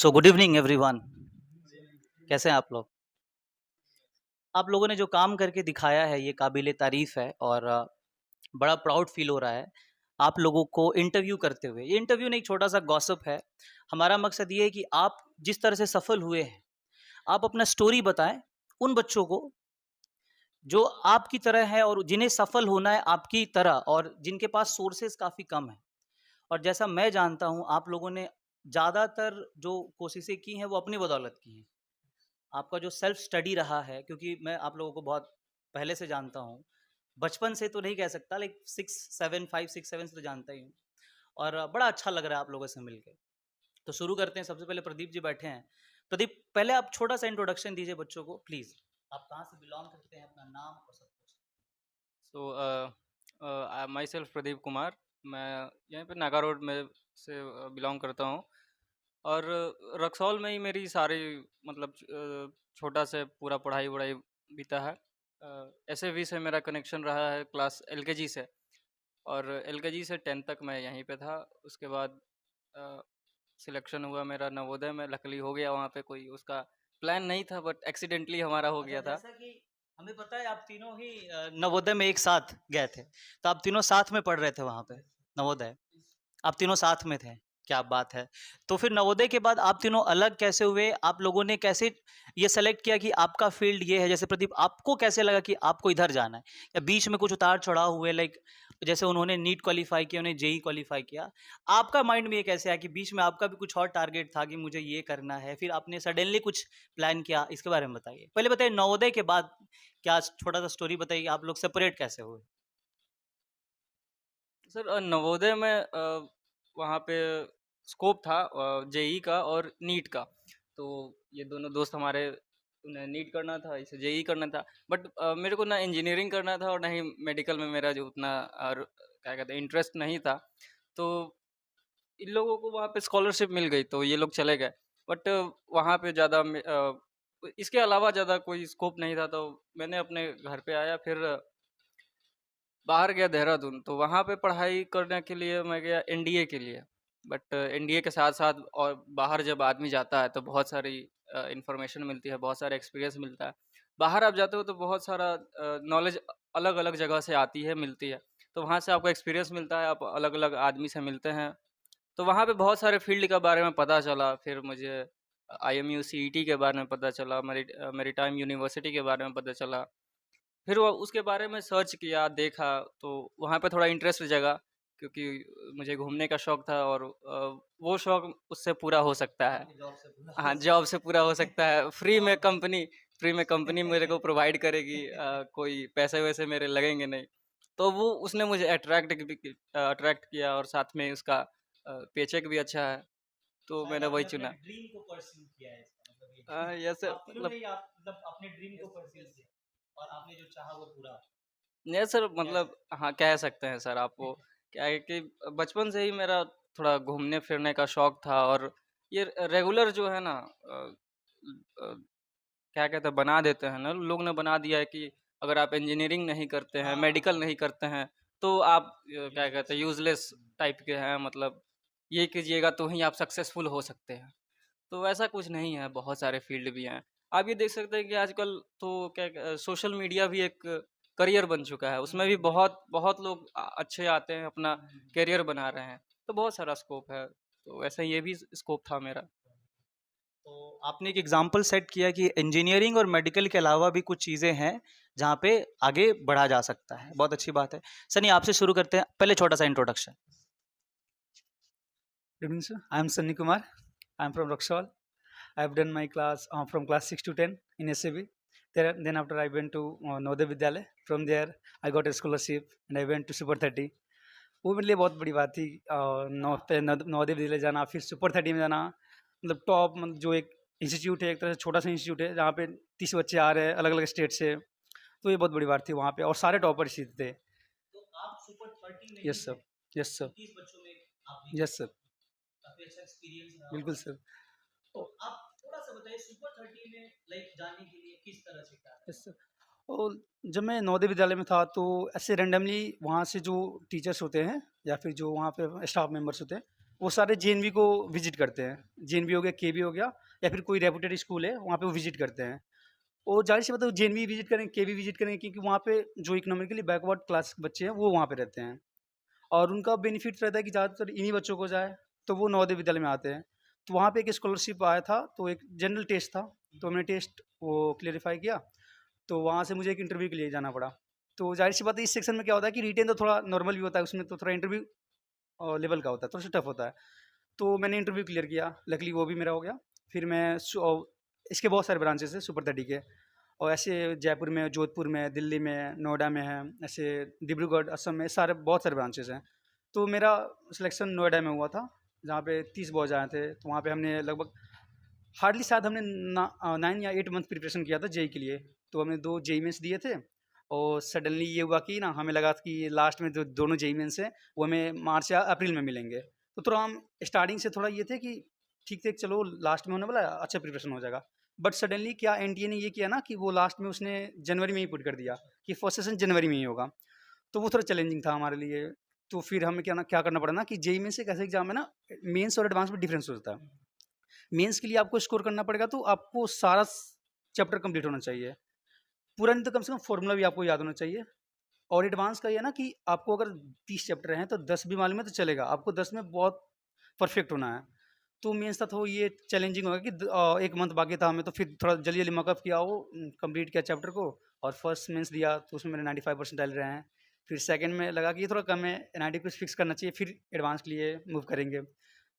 So good evening everyone. कैसे हैं आप लोग? आप लोगों ने जो काम करके दिखाया है ये काबिले तारीफ़ है और बड़ा प्राउड फ़ील हो रहा है आप लोगों को इंटरव्यू करते हुए। ये इंटरव्यू नहीं, छोटा-सा गॉसिप है। हमारा मकसद ये है कि आप जिस तरह से सफल हुए हैं, आप अपना स्टोरी बताएँ उन बच्चों को जो आपकी तरह है और जिन्हें सफल होना है आपकी तरह और जिनके पास सोर्सेज़ काफ़ी कम हैं। और जैसा मैं जानता हूँ आप लोगों ने ज़्यादातर जो कोशिशें की हैं वो अपनी बदौलत की हैं। आपका जो सेल्फ स्टडी रहा है, क्योंकि मैं आप लोगों को बहुत पहले से जानता हूँ, बचपन से तो नहीं कह सकता, लाइक 6, 7, 5, 6, 7 से तो जानता ही हूँ। और बड़ा अच्छा लग रहा है आप लोगों से मिलके। तो शुरू करते हैं। सबसे पहले प्रदीप जी बैठे हैं। प्रदीप, पहले आप छोटा-सा इंट्रोडक्शन दीजिए बच्चों को प्लीज़। आप कहाँ से बिलॉन्ग करते हैं, अपना नाम और सब कुछ? सो माई सेल्फ प्रदीप कुमार। मैं यहीं पे नागा रोड में से बिलोंग करता हूँ। और रक्सौल में ही मेरी सारी मतलब छोटा से पूरा पढ़ाई वढ़ाई बीता है। एसएवी से मेरा कनेक्शन रहा है क्लास एलकेजी से। और एलकेजी से 10th तक मैं यहीं पे था। उसके बाद सिलेक्शन हुआ मेरा नवोदय में, लकली हो गया वहाँ पे। कोई उसका प्लान नहीं था बट एक्सीडेंटली हमारा हो अच्छा, गया था। जैसा कि हमें पता है आप तीनों ही नवोदय में एक साथ गए थे। तो आप तीनों साथ में पढ़ रहे थे वहाँ पे, नवोदय? आप तीनों साथ में थे, क्या बात है। तो फिर नवोदय के बाद आप तीनों अलग कैसे हुए? आप लोगों ने कैसे ये सेलेक्ट किया कि आपका फ़ील्ड ये है? जैसे प्रदीप, आपको कैसे लगा कि आपको इधर जाना है? या बीच में कुछ उतार-चढ़ाव हुए, लाइक जैसे उन्होंने नीट क्वालीफ़ाई किया, उन्होंने जेईई क्वालीफ़ाई किया। आपका माइंड में ये कैसे आया कि बीच में आपका भी कुछ और टारगेट था कि मुझे ये करना है, फिर आपने सडनली कुछ प्लान किया, इसके बारे में बताइए? पहले बताइए नवोदय के बाद क्या, छोटा-सा स्टोरी बताइए, आप लोग सेपरेट कैसे हुए? सर नवोदय में वहाँ पे स्कोप था जेई का और नीट का। तो ये दोनों दोस्त हमारे, उन्हें नीट करना था, इसे जेई करना था। बट मेरे को ना इंजीनियरिंग करना था और ना ही मेडिकल में मेरा जो उतना क्या कहते हैं इंटरेस्ट नहीं था। तो इन लोगों को वहाँ पे स्कॉलरशिप मिल गई तो ये लोग चले गए। बट वहाँ पे ज़्यादा इसके अलावा ज़्यादा कोई स्कोप नहीं था। तो मैंने अपने घर पे आया, फिर बाहर गया देहरादून। तो वहाँ पे पढ़ाई करने के लिए मैं गया एनडीए के लिए। बट एनडीए के साथ-साथ और बाहर जब आदमी जाता है तो बहुत सारी इन्फॉर्मेशन मिलती है, बहुत सारा एक्सपीरियंस मिलता है। बाहर आप जाते हो तो बहुत सारा नॉलेज अलग-अलग जगह से आती है, मिलती है। तो वहाँ से आपको एक्सपीरियंस मिलता है, आप अलग-अलग आदमी से मिलते हैं। तो वहाँ पे बहुत सारे फ़ील्ड के बारे में पता चला। फिर मुझे आईएमयू सीईटी के बारे में पता चला, मैरीटाइम यूनिवर्सिटी के बारे में पता चला। फिर वो उसके बारे में सर्च किया, देखा, तो वहाँ पे थोड़ा इंटरेस्ट जगा, क्योंकि मुझे घूमने का शौक था। और वो शौक उससे पूरा हो सकता है। आपकी जॉब से पूरा हो हाँ, जॉब से सकता पूरा हो सकता है। फ्री में कंपनी है। मेरे को प्रोवाइड करेगी, कोई पैसे-वैसे मेरे लगेंगे नहीं। तो वो उसने मुझे अट्रैक्ट किया और साथ में उसका पेचेक भी अच्छा है, तो शायद मैंने वही आपने अपने चुना। ड्रीम को परस्यू किया है, इसका मतलब ये। यस आप तीनों मतलब ने ही आप मतलब अपने ड्रीम को परस्यू किया और आपने जो चाहा वो पूरा नहीं सर, कह मतलब सकते हाँ, कह सकते हैं सर आप वो। क्या है कि बचपन से ही मेरा थोड़ा घूमने-फिरने का शौक था। और ये रेगुलर जो है ना क्या कहते हैं, बना देते हैं ना, लोग ने बना दिया है कि अगर आप इंजीनियरिंग नहीं करते हैं। हैं, हाँ, मेडिकल नहीं करते हैं, तो आप क्या कहते यूज़लेस। हैं यूज़लेस टाइप के हैं। मतलब ये कीजिएगा तो ही आप सक्सेसफुल हो सकते हैं। तो वैसा कुछ नहीं है, बहुत सारे फ़ील्ड भी हैं। आप ये देख सकते हैं कि आजकल तो सोशल मीडिया भी एक करियर बन चुका है। उसमें भी बिल्कुल। बहुत बहुत लोग अच्छे आते हैं, अपना करियर बना रहे हैं। तो बहुत सारा स्कोप है। तो वैसे ये भी स्कोप था मेरा। तो आपने एक एग्ज़ाम्पल सेट किया कि इंजीनियरिंग और मेडिकल के अलावा भी कुछ चीज़ें हैं, जहाँ पे आगे बढ़ा जा सकता है। बहुत अच्छी बात है। सनी, आपसे शुरू करते हैं। पहले छोटा-सा introduction. Good evening, sir. I am Sunny Kumar. I am from Roxol. I have done my class from class 6 to 10 in SAB. Then after I went to Navodaya Vidyalaya. From there, I got a scholarship and I went to Super 30. वो मेरे लिए बहुत बड़ी बात थी। नवोदय विद्यालय जाना, फिर super 30 में जाना, मतलब टॉप, मतलब जो एक इंस्टीट्यूट है, एक तरह से छोटा सा इंस्टीट्यूट है जहाँ पे 30 बच्चे आ रहे हैं अलग अलग स्टेट से। तो ये बहुत बड़ी बात थी वहाँ पे, और सारे टॉपर इसी थे। तो आप सुपर 30 में ही यस थे? सर। यस उन सर। 30 बच्चों में आप भी थे? Yes sir. काफ़ी अच्छा एक्सपीरियंस रहा बिल्कुल होगा। सर। तो आप थोड़ा-सा बताइए सुपर 30 में लाइक जाने के लिए किस तरह से क्या यस करना सर। और जब मैं नवोदय विद्यालय में था तो ऐसे रैंडमली वहाँ से जो टीचर्स होते हैं या फिर जो वहाँ पे स्टाफ मेंबर्स होते हैं, वो सारे जेएनवी को विजिट करते हैं। जेएनवी हो गया, केवी हो गया, या फिर कोई रेपुटेड स्कूल है वहाँ पे वो विजिट करते हैं। और ज़ाहिर सी बात है वो जेएनवी विजिट करेंगे, केवी विजिट करेंगे, क्योंकि वहाँ पे जो इकोनॉमिकली बैकवर्ड क्लास के बच्चे हैं वो वहाँ पे रहते हैं। और उनका बेनिफिट रहता है कि ज़्यादातर इन्हीं बच्चों को जाए, तो वो नवोदय विद्यालय में आते हैं। तो वहाँ पे एक स्कॉलरशिप आया था, तो एक जनरल टेस्ट था, तो मैंने टेस्ट वो क्लेरिफाई किया, तो वहाँ से मुझे एक इंटरव्यू के लिए जाना पड़ा। तो ज़ाहिर सी बात है इस सेक्शन में क्या होता है कि रिटेन तो थोड़ा नॉर्मल भी होता है, उसमें तो थोड़ा इंटरव्यू लेवल का होता है, थोड़ा सा टफ होता है। तो मैंने इंटरव्यू क्लियर किया, लकीली वो भी मेरा हो गया। फिर मैं इसके बहुत सारे ब्रांचेस हैं सुपर 30 के, और ऐसे जयपुर में, जोधपुर में, दिल्ली में, नोएडा में है, ऐसे डिब्रूगढ़, असम में, सारे बहुत सारे ब्रांचेस हैं। तो मेरा सिलेक्शन नोएडा में हुआ था, जहाँ पे 30 बॉयज आए थे। तो वहाँ पे हमने लगभग हार्डली शायद हमने 9 या 8 मंथ प्रिपरेशन किया था जेई के लिए। तो हमने 2 जेई मेंस दिए थे, और सडनली ये हुआ कि ना हमें लगा था कि लास्ट में जो दोनों जेई मेंस हैं वो हमें मार्च या अप्रैल में मिलेंगे। तो थोड़ा हम स्टार्टिंग से थोड़ा ये थे कि ठीक-ठीक चलो लास्ट में होने वाला है, अच्छा प्रिपरेशन हो जाएगा। बट सडनली क्या एनटीए ने ये किया ना कि वो लास्ट में उसने जनवरी में ही पुट कर दिया कि फर्स्ट सेशन जनवरी में ही होगा। तो वो थोड़ा चैलेंजिंग था हमारे लिए। तो फिर हमें क्या करना पड़ा ना कि जेईई मेंस एक ऐसा एग्जाम है ना, मेंस और एडवांस में डिफरेंस होता है। मेंस के लिए आपको स्कोर करना पड़ेगा, तो आपको सारा चैप्टर कंप्लीट होना चाहिए, पूरा नहीं तो कम से कम फॉर्मूला भी आपको याद होना चाहिए। और एडवांस का ये है ना कि आपको अगर 30 चैप्टर हैं तो 10 भी मालूम है तो चलेगा, आपको 10 में बहुत परफेक्ट होना है। तो मेंस था तो ये चैलेंजिंग होगा कि 1 मंथ बाकी था हमें, तो फिर थोड़ा जल्दी-जल्दी मॉकअप किया, वो कंप्लीट किया चैप्टर को, और फर्स्ट मेंस दिया तो उसमें मेरे 95 परसेंटाइल रहे हैं। फिर सेकंड में लगा कि ये थोड़ा कम है, 90 कुछ फिक्स करना चाहिए, फिर एडवांस के लिए मूव करेंगे।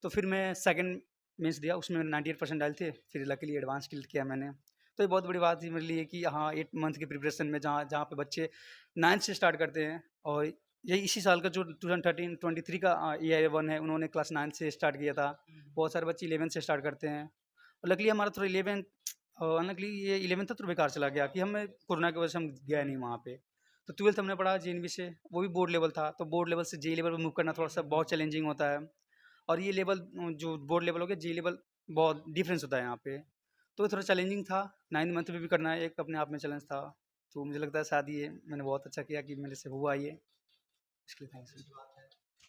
तो फिर मैं सेकंड मेंस दिया, उसमें मेरे 98 परसेंटाइल थे, फिर लकीली एडवांस क्लियर किया मैंने। तो ये बहुत बड़ी बात थी मेरे लिए कि हाँ, 8 मंथ की प्रिपरेशन में जहाँ जहाँ पे बच्चे 9th से स्टार्ट करते हैं, और यही इसी साल का जो 2013-23 का ईयर 1 है, उन्होंने क्लास 9th से स्टार्ट किया था। बहुत सारे बच्चे 11th से स्टार्ट करते हैं, और लकीली हमारा थोड़ा 11th अनलकीली ये 11th था तो बेकार चला गया कि हमें कोरोना की वजह से हम गए नहीं वहाँ पे। तो 12th हमने पढ़ा जेएनवी से, वो भी बोर्ड लेवल था, तो बोर्ड लेवल से जेईई लेवल पे मूव करना थोड़ा सा बहुत चैलेंजिंग होता है। और ये लेवल जो बोर्ड लेवल हो गया, जेईई लेवल बहुत डिफरेंस होता है यहाँ पे। तो थोड़ा चैलेंजिंग था, 9th मंथ में भी करना एक अपने आप में चैलेंज था। तो मुझे लगता है शायद ये मैंने बहुत अच्छा किया कि मेरे से हुआ ये, इसके लिए थैंक्स।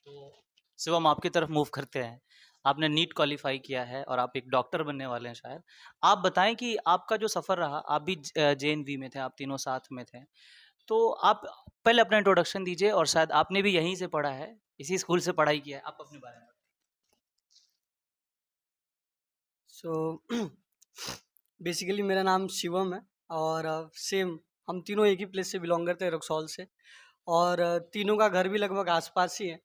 तो शिवम आपकी तरफ मूव करते हैं। आपने नीट क्वालिफाई किया है और आप एक डॉक्टर बनने वाले हैं शायद। आप बताएँ कि आपका जो सफ़र रहा, आप भी जेएनवी में थे, आप तीनों साथ में थे। तो आप पहले अपना इंट्रोडक्शन दीजिए, और शायद आपने भी यहीं से पढ़ा है, इसी स्कूल से पढ़ाई किया है। आप अपने बारे में बताइए। सो बेसिकली मेरा नाम शिवम है, और सेम हम तीनों एक ही प्लेस से बिलोंग करते हैं, रक्सौल से। और तीनों का घर भी लगभग आसपास ही है।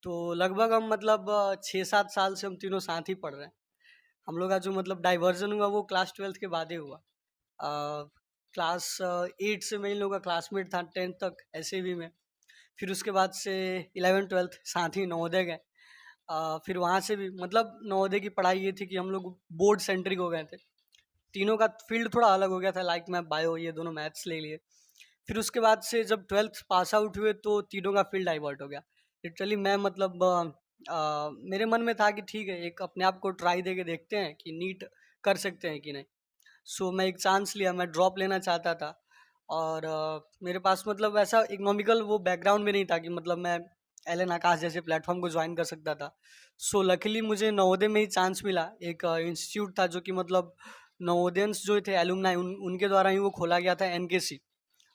तो लगभग हम मतलब 6-7 साल से हम तीनों साथ ही पढ़ रहे हैं। हम लोग का जो मतलब डाइवर्जन हुआ वो क्लास 12th के बाद ही हुआ। क्लास 8 से मैं इन लोगों का क्लासमेट था 10th तक एसएवी में। फिर उसके बाद से 11th-12th साथ ही नवोदय गए। फिर वहाँ से भी मतलब नवोदय की पढ़ाई ये थी कि हम लोग बोर्ड सेंट्रिक हो गए थे। तीनों का फील्ड थोड़ा अलग हो गया था, लाइक मैं बायो, ये दोनों मैथ्स ले लिए। फिर उसके बाद से जब 12th पास आउट हुए तो तीनों का फील्ड डाइवर्ट हो गया। लिटरली मैं मतलब मेरे मन में था कि ठीक है, एक अपने आप को ट्राई दे के देखते हैं कि नीट कर सकते हैं कि नहीं। सो मैं एक चांस लिया, मैं ड्रॉप लेना चाहता था। और मेरे पास मतलब ऐसा इकोनॉमिकल वो बैकग्राउंड में नहीं था कि मतलब मैं एलन आकाश जैसे प्लेटफॉर्म को ज्वाइन कर सकता था। सो लकीली मुझे नवोदय में ही चांस मिला। एक इंस्टीट्यूट था जो कि मतलब नवोदयंस जो थे एलुमनाई, उनके द्वारा ही वो खोला गया था, एनकेसी,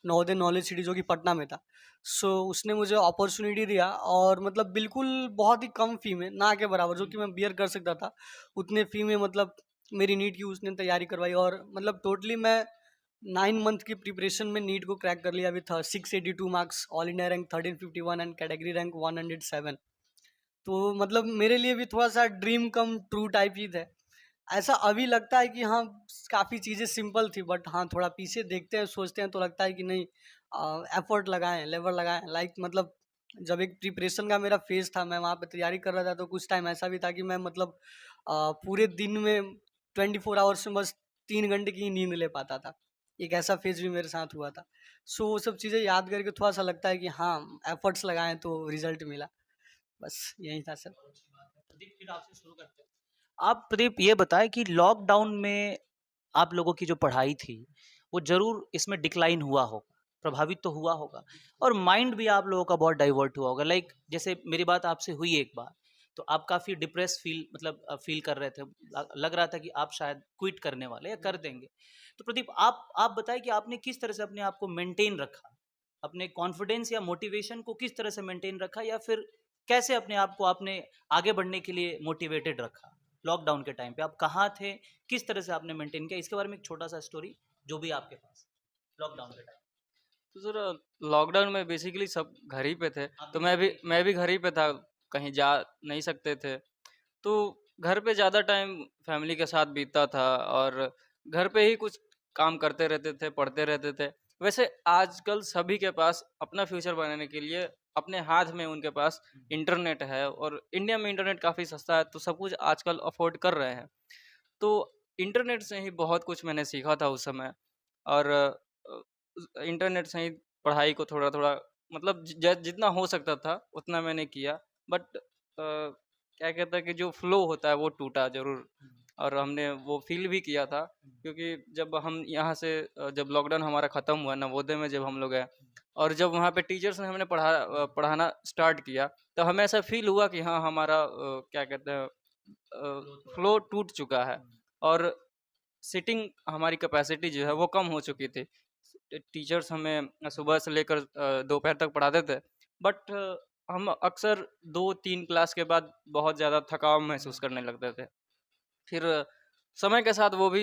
नवोदय नॉलेज सिटी, जो कि पटना में था। सो उसने मुझे अपॉर्चुनिटी दिया, और मतलब बिल्कुल बहुत ही कम फ़ी में, ना के बराबर, जो कि मैं बियर कर सकता था उतने फ़ी में, मतलब मेरी नीट की उसने तैयारी करवाई। और मतलब टोटली मैं 9 मंथ की प्रिपरेशन में नीट को क्रैक कर लिया with 682 marks, all India rank 1351 and category rank 107। तो मतलब मेरे लिए भी थोड़ा सा ड्रीम कम ट्रू टाइप ही था। ऐसा अभी लगता है कि हाँ, काफ़ी चीज़ें सिंपल थी, बट हाँ, थोड़ा पीछे देखते हैं, सोचते हैं तो लगता है कि नहीं, एफर्ट लगाएं, लेबर लगाएं। लाइक मतलब जब एक प्रिपरेशन का मेरा फेज़ था, मैं वहाँ पे तैयारी कर रहा था, तो कुछ टाइम ऐसा भी था कि मैं मतलब पूरे दिन में 24 आवर्स में बस 3 घंटे की ही नींद ले पाता था। एक ऐसा फेज़ भी मेरे साथ हुआ था। सो वो सब चीज़ें याद करके थोड़ा सा लगता है कि हाँ, एफर्ट्स लगाएं तो रिजल्ट मिला। बस यही था सर। प्रदीप, फिर आपसे शुरू करते हैं। आप प्रदीप ये बताएं कि लॉकडाउन में आप लोगों की जो पढ़ाई थी, वो ज़रूर इसमें डिक्लाइन हुआ होगा, प्रभावित तो हुआ होगा, और माइंड भी आप लोगों का बहुत डाइवर्ट हुआ होगा। लाइक जैसे मेरी बात आपसे हुई एक बार, तो आप काफ़ी डिप्रेस फील मतलब फील कर रहे थे, लग रहा था कि आप शायद क्विट करने वाले या कर देंगे। तो प्रदीप, आप बताइए कि आपने किस तरह से अपने आप को मेंटेन रखा, अपने कॉन्फिडेंस या मोटिवेशन को किस तरह से मेंटेन रखा, या फिर कैसे अपने आप को आपने आगे बढ़ने के लिए मोटिवेटेड रखा? लॉकडाउन के टाइम पे आप कहाँ थे, किस तरह से आपने मेंटेन किया, इसके बारे में एक छोटा सा स्टोरी जो भी आपके पास लॉकडाउन के टाइम। तो सर लॉकडाउन में बेसिकली सब घर ही पे थे, आप तो भी मैं घर भी पे? मैं भी घर ही पे था, कहीं जा नहीं सकते थे। तो घर पे ज़्यादा टाइम फैमिली के साथ बीतता था और घर पे ही कुछ काम करते रहते थे, पढ़ते रहते थे। वैसे आजकल सभी के पास अपना फ्यूचर बनाने के लिए अपने हाथ में उनके पास इंटरनेट है, और इंडिया में इंटरनेट काफ़ी सस्ता है, तो सब कुछ आजकल अफोर्ड कर रहे हैं। तो इंटरनेट से ही बहुत कुछ मैंने सीखा था उस समय, और इंटरनेट से ही पढ़ाई को थोड़ा-थोड़ा मतलब जितना हो सकता था उतना मैंने किया। बट क्या कहते हैं कि जो फ्लो होता है वो टूटा ज़रूर, और हमने वो फ़ील भी किया था, क्योंकि जब हम यहाँ से जब लॉकडाउन हमारा ख़त्म हुआ, नवोदय में जब हम लोग गए और जब वहाँ पे टीचर्स ने हमें पढ़ाना स्टार्ट किया, तो हमें ऐसा फ़ील हुआ कि हाँ, हमारा क्या कहते हैं फ्लो टूट चुका है, और सिटिंग हमारी कैपेसिटी जो है वो कम हो चुकी थी। टीचर्स हमें सुबह से लेकर दोपहर तक पढ़ाते थे, बट हम अक्सर 2-3 क्लास के बाद बहुत ज़्यादा थकाव महसूस करने लगते थे। फिर समय के साथ वो भी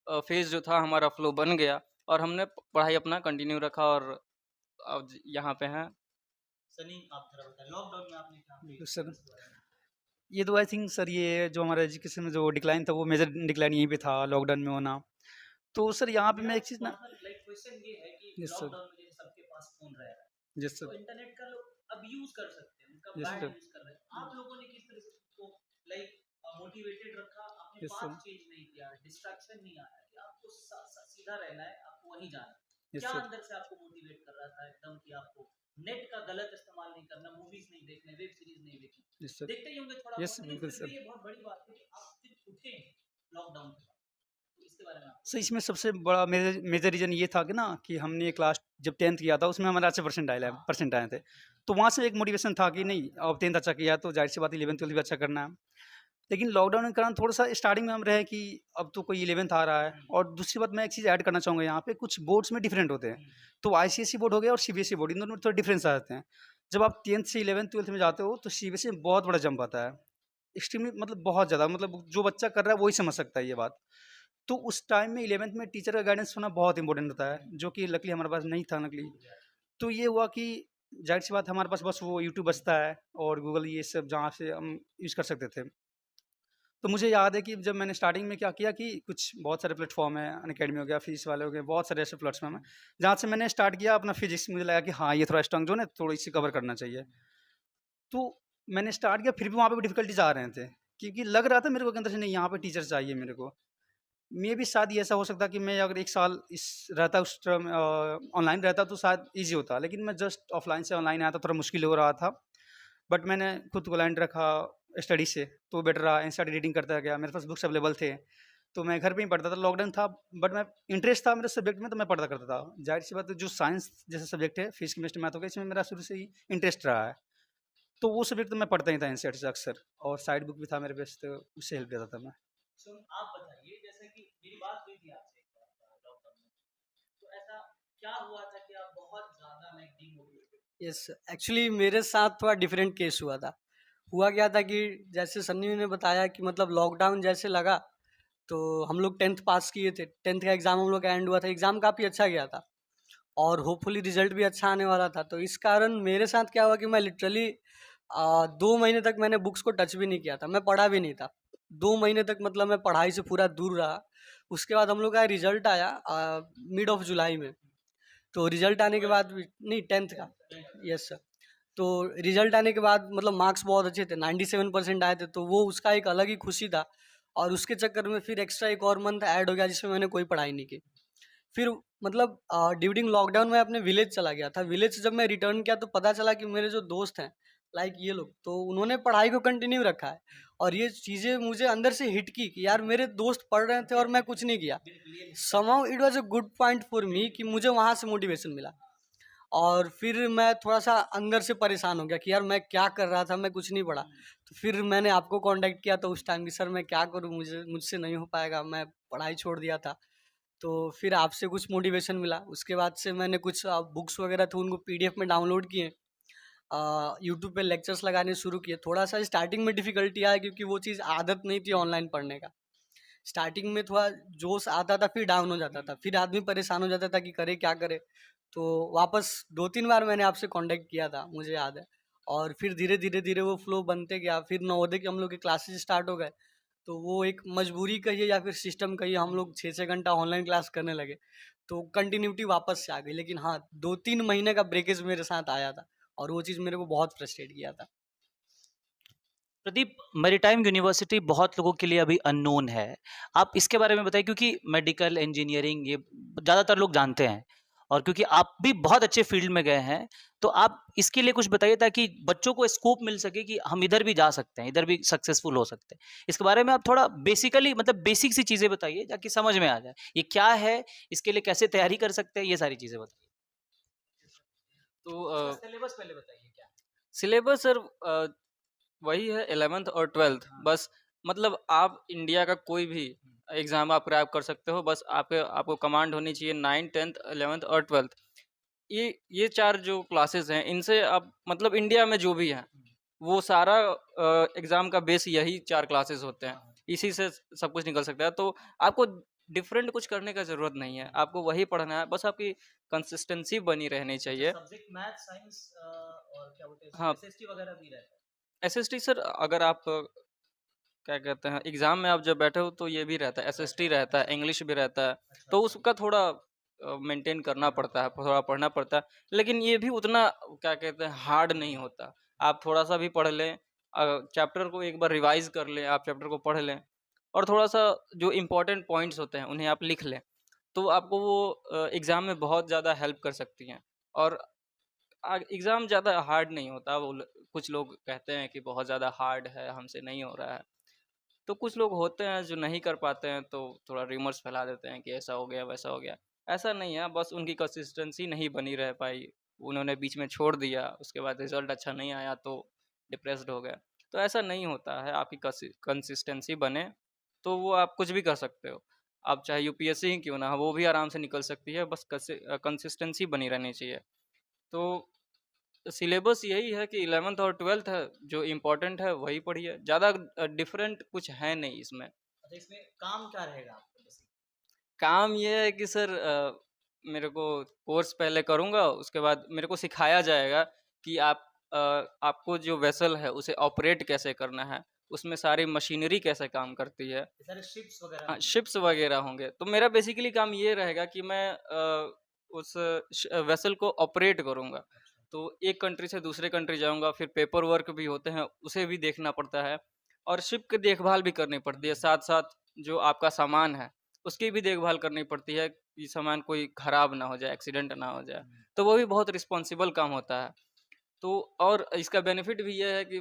फ़ेज़ जो था हमारा फ्लो बन गया, और हमने पढ़ाई अपना कंटिन्यू रखा, और अब यहाँ पे हैं। सनी, आप थोड़ा बताएं लॉकडाउन में आपने क्या तो सर, ये तो आई थिंक सर, ये जो हमारा एजुकेशन में जो डिक्लाइन था वो मेजर डिक्लाइन यहीं पे था, लॉकडाउन में होना। तो सर यहाँ पे मैं एक चीज़ ना। लाइक क्वेश्चन ये है कि यस सर। लॉकडाउन में जैसे सबके पास फोन रहेगा, यस तो सर। इंटरनेट का लोग अब यूज कर सकते हैं, उनका यस बैड सर। यूज कर रहे हैं। आप लोगों ने किस तरह से उसको लाइक मोटिवेटेड रखा, अपने यस पाथ सर। चेंज नहीं किया, डिस्ट्रैक्शन नहीं आया कि आपको सीधा रहना है, आपको वहीं जाना है? यस क्या सर। अंदर से आपको मोटिवेट कर रहा था एकदम कि आपको नेट का गलत इस्तेमाल नहीं करना, मूवीज नहीं देखने, वेब सीरीज नहीं देखनी? Yes sir. देखते ही होंगे थोड़ा यस बहुत, लेकिन बिल्कुल फिर सर। भी ये बहुत बड़ी बात है कि आप फिर उठे लॉकडाउन के बाद, तो इसके बारे में आप सर इसमें सबसे बड़ा मेजर मेजर रीज़न ये था कि ना कि हमने क्लास जब 10th किया था उसमें हमारे अच्छे परसेंट आए थे। तो वहाँ से एक मोटिवेशन था कि नहीं, अब 10th अच्छा किया तो ज़ाहिर सी बात 11th 12th भी अच्छा करना है। लेकिन लॉकडाउन के कारण थोड़ा-सा स्टार्टिंग में हम रहे कि अब तो कोई 11th आ रहा है, और दूसरी बात मैं एक चीज़ ऐड करना चाहूँगा यहाँ पे, कुछ बोर्ड्स में डिफरेंट होते हैं। तो आईसीएसई बोर्ड हो गया और सीबीएसई बोर्ड, इन दोनों में थोड़ा डिफरेंस आ जाते हैं। जब आप 10th से 11th 12th में जाते हो तो सीबीएसई में बहुत बड़ा जंप आता है। एक्सट्रीमली मतलब बहुत ज़्यादा, मतलब जो बच्चा कर रहा है वही समझ सकता है ये बात। तो उस टाइम में 11th में टीचर का गाइडेंस होना बहुत इंपॉर्टेंट होता है, जो कि लकीली हमारे पास नहीं था नकली। तो ये हुआ कि ज़ाहिर-सी बात हमारे पास बस वो यूट्यूब बचता है और गूगल, ये सब जहाँ से हम यूज़ कर सकते थे। तो मुझे याद है कि जब मैंने स्टार्टिंग में क्या किया कि कुछ बहुत सारे प्लेटफ़ॉर्म हैं, अनअकैडमी हो गया, फ़ीस वाले हो गए, बहुत सारे ऐसे प्लेटफ़ॉर्म हैं, जहाँ से मैंने स्टार्ट किया अपना फ़िज़िक्स। मुझे लगा कि हाँ, ये थोड़ा स्ट्रॉन्ग ज़ोन है, थोड़ा इसे कवर करना चाहिए। तो मैंने स्टार्ट किया, फिर भी वहाँ पे भी डिफ़िकल्टीज़ आ रहे थे, क्योंकि लग रहा था मेरे को कि अंदर से नहीं, यहाँ पे टीचर चाहिए मेरे को। मेबी शायद ये ऐसा हो सकता कि मैं अगर 1 साल इस रहता उस टर्म ऑनलाइन रहता तो शायद ईज़ी होता, लेकिन मैं जस्ट ऑफ़लाइन से ऑनलाइन आया तो थोड़ा मुश्किल हो रहा था। बट मैंने खुद को अलाइन्ड रखा स्टडी से, तो बेटर रहा। इंस्टेंट रीडिंग करता गया, मेरे पास बुक्स अवेलेबल थे, तो मैं घर पे ही पढ़ता था। लॉकडाउन था, बट मैं इंटरेस्ट था मेरे सब्जेक्ट में, तो मैं पढ़ा करता था। ज़ाहिर-सी बात है, जो साइंस जैसा सब्जेक्ट है, फिज़िक्स, केमिस्ट्री, मैथ हो गया, इसमें मेरा शुरू से ही इंटरेस्ट रहा है। तो वो सब्जेक्ट तो मैं पढ़ता ही था एनसीईआरटी से अक्सर, और साइड बुक भी था मेरे पास, तो उससे हेल्प लेता था मैं। सो आप बताइए, जैसे कि मेरी बात हुई थी आपसे एक बार लॉकडाउन में, तो ऐसा क्या हुआ था कि आप बहुत ज़्यादा लाइक डीमोटिवेटेड? यस, एक्चुअली मेरे साथ थोड़ा डिफरेंट केस हुआ था। हुआ क्या था कि जैसे सन्नी ने बताया कि मतलब लॉकडाउन जैसे लगा, तो हम लोग 10th पास किए थे। 10th का एग्ज़ाम हम लोग का एंड हुआ था। एग्ज़ाम काफ़ी अच्छा गया था और होपफुली रिजल्ट भी अच्छा आने वाला था। तो इस कारण मेरे साथ क्या हुआ कि मैं लिटरली 2 महीने तक मैंने बुक्स को टच भी नहीं किया था, मैं पढ़ा भी नहीं था। 2 महीने तक मतलब मैं पढ़ाई से पूरा दूर रहा। उसके बाद हम लोग का रिजल्ट आया मिड ऑफ जुलाई में। तो रिजल्ट आने के बाद भी नहीं, 10th का। Yes sir. तो रिजल्ट आने के बाद मतलब मार्क्स बहुत अच्छे थे, 97% आए थे, तो वो उसका एक अलग ही खुशी था। और उसके चक्कर में फिर एक्स्ट्रा एक और मंथ ऐड हो गया जिसमें मैंने कोई पढ़ाई नहीं की। फिर मतलब ड्यूरिंग लॉकडाउन में अपने विलेज चला गया था। विलेज से जब मैं रिटर्न किया तो पता चला कि मेरे जो दोस्त हैं लाइक ये लोग, तो उन्होंने पढ़ाई को कंटिन्यू रखा है। और ये चीज़ें मुझे अंदर से हिट की कि यार मेरे दोस्त पढ़ रहे थे और मैं कुछ नहीं किया। Somehow it was a good point for me कि मुझे वहाँ से मोटिवेशन मिला। और फिर मैं थोड़ा-सा अंदर से परेशान हो गया कि यार मैं क्या कर रहा था, मैं कुछ नहीं पढ़ा। तो फिर मैंने आपको कॉन्टैक्ट किया तो उस टाइम कि सर मैं क्या करूँ? मुझसे नहीं हो पाएगा, मैं पढ़ाई छोड़ दिया था। तो फिर आपसे कुछ मोटिवेशन मिला। उसके बाद से मैंने कुछ बुक्स वगैरह थे उनको पीडीएफ में डाउनलोड किए। यूट्यूब पे लेक्चर्स लगाने शुरू किए। थोड़ा-सा स्टार्टिंग में डिफ़िकल्टी आया क्योंकि वो चीज़ आदत नहीं थी ऑनलाइन पढ़ने का। स्टार्टिंग में थोड़ा जोश आता था, फिर डाउन हो जाता था। फिर आदमी परेशान हो जाता था कि करे क्या करे? तो वापस 2-3 बार मैंने आपसे कॉन्टैक्ट किया था, मुझे याद है। और फिर धीरे-धीरे वो फ्लो बनते गया। फिर नवोदय के हम लोग के क्लासेस स्टार्ट हो गए। तो वो एक मजबूरी कहिए या फिर सिस्टम कहिए, हम लोग 6-6 घंटा ऑनलाइन क्लास करने लगे। तो कंटिन्यूटी वापस से आ गई। लेकिन हाँ, 2-3 महीने का ब्रेकेज मेरे साथ आया था और वो चीज़ मेरे को बहुत फ्रस्ट्रेट किया था। प्रदीप, मैरीटाइम यूनिवर्सिटी बहुत लोगों के लिए अभी अननोन है। आप इसके बारे में बताइए, क्योंकि मेडिकल इंजीनियरिंग ये ज़्यादातर लोग जानते हैं, और क्योंकि आप भी बहुत अच्छे फील्ड में गए हैं, तो आप इसके लिए कुछ बताइए ताकि बच्चों को स्कोप मिल सके कि हम इधर भी जा सकते हैं, इधर भी सक्सेसफुल हो सकते हैं। इसके बारे में आप थोड़ा बेसिकली, मतलब बेसिक सी चीज़ें बताइए ताकि समझ में आ जाए। ये क्या है, इसके लिए कैसे तैयारी कर सकते हैं, ये सारी चीज़ें बताइए। तो इसका सिलेबस पहले बताइए क्या है? सिलेबस सर वही है 11th और 12th। हाँ। बस मतलब आप इंडिया का कोई भी एग्ज़ाम आप क्रैक कर सकते हो, बस आपको कमांड होनी चाहिए 9th 10th 11th और 12th। ये 4 जो क्लासेस हैं, इनसे आप मतलब इंडिया में जो भी हैं, वो सारा एग्ज़ाम का बेस यही 4 क्लासेस होते हैं। इसी से सब कुछ निकल सकता है। तो आपको डिफरेंट कुछ करने का ज़रूरत नहीं है, आपको वही पढ़ना है, बस आपकी कंसिस्टेंसी बनी रहनी चाहिए। सब्जेक्ट मैथ, साइंस और क्या बोलते हैं इसको, हाँ, एसएसटी वगैरह भी रहता है? एसएसटी सर अगर आप क्या कहते हैं एग्ज़ाम में आप जब बैठे हो तो ये भी रहता है, एसएसटी रहता है, इंग्लिश भी रहता है, अच्छा, तो अच्छा। उसका थोड़ा मेंटेन करना पड़ता है, थोड़ा पढ़ना पड़ता है। लेकिन ये भी उतना क्या कहते हैं हार्ड नहीं होता। आप थोड़ा-सा भी पढ़ लें, चैप्टर को एक बार रिवाइज़ कर लें, आप चैप्टर को पढ़ लें और थोड़ा-सा जो इम्पोर्टेंट पॉइंट्स होते हैं उन्हें आप लिख लें, तो आपको वो एग्ज़ाम में बहुत ज़्यादा हेल्प कर सकती हैं। और एग्ज़ाम ज़्यादा हार्ड नहीं होता। कुछ लोग कहते हैं कि बहुत ज़्यादा हार्ड है, हमसे नहीं हो रहा है। तो कुछ लोग होते हैं जो नहीं कर पाते हैं, तो थोड़ा र्यूमर्स फैला देते हैं कि ऐसा हो गया, वैसा हो गया। ऐसा नहीं है, बस उनकी कंसिस्टेंसी नहीं बनी रह पाई। उन्होंने बीच में छोड़ दिया, उसके बाद रिज़ल्ट अच्छा नहीं आया तो डिप्रेस्ड हो गए। तो ऐसा नहीं होता है, आपकी कंसिस्टेंसी बने, तो वो आप कुछ भी कर सकते हो। आप चाहे यूपीएससी ही क्यों ना हो, वो भी आराम से निकल सकती है, बस कंसिस्टेंसी बनी रहनी चाहिए। तो सिलेबस यही है कि 11th और 12th है, जो इम्पोर्टेंट है वही पढ़िए। ज़्यादा डिफरेंट कुछ है नहीं इसमें। अच्छा, इसमें काम क्या रहेगा आपका बेसिक? काम ये है कि सर मेरे को कोर्स पहले करूँगा, उसके बाद मेरे को सिखाया जाएगा कि अ, आपको जो वेसल है उसे ऑपरेट कैसे करना है, उसमें सारी मशीनरी कैसे काम करती है। ये सारे शिप्स वगैरह हाँ, होंगे? शिप्स वगैरह होंगे। तो मेरा बेसिकली काम ये रहेगा कि मैं उस वेसल को ऑपरेट करूँगा। अच्छा। तो एक कंट्री से दूसरे कंट्री जाऊँगा, फिर पेपर वर्क भी होते हैं, उसे भी देखना पड़ता है और शिप की देखभाल भी करनी पड़ती है। साथ-साथ जो आपका सामान है, उसकी भी देखभाल करनी पड़ती है कि सामान कोई खराब ना हो जाए, एक्सीडेंट ना हो जाए। हुँ। तो वो भी बहुत रिस्पॉन्सिबल काम होता है। तो और इसका बेनिफिट भी ये है कि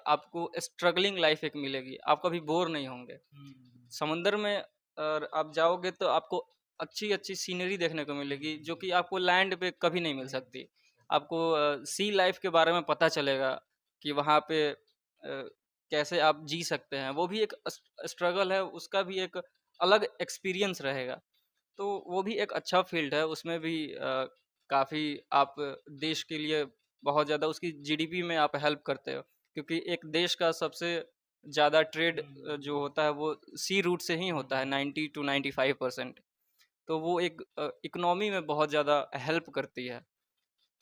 आपको स्ट्रगलिंग लाइफ़ एक मिलेगी, आप कभी बोर नहीं होंगे। हुँ, हुँ। समुंदर में आप जाओगे तो आपको अच्छी-अच्छी सीनरी देखने को मिलेगी, जो कि आपको लैंड पे कभी नहीं मिल सकती। आपको सी लाइफ़ के बारे में पता चलेगा कि वहाँ पे कैसे आप जी सकते हैं। वो भी एक स्ट्रगल है, उसका भी एक अलग एक्सपीरियंस रहेगा। तो वो भी एक अच्छा फ़ील्ड है, उसमें भी काफ़ी आप देश के लिए बहुत ज़्यादा उसकी जीडीपी में आप हेल्प करते हो। क्योंकि एक देश का सबसे ज़्यादा ट्रेड जो होता है वो सी रूट से ही होता है 90 टू 95%। तो वो एक इकोनॉमी में बहुत ज़्यादा हेल्प करती है।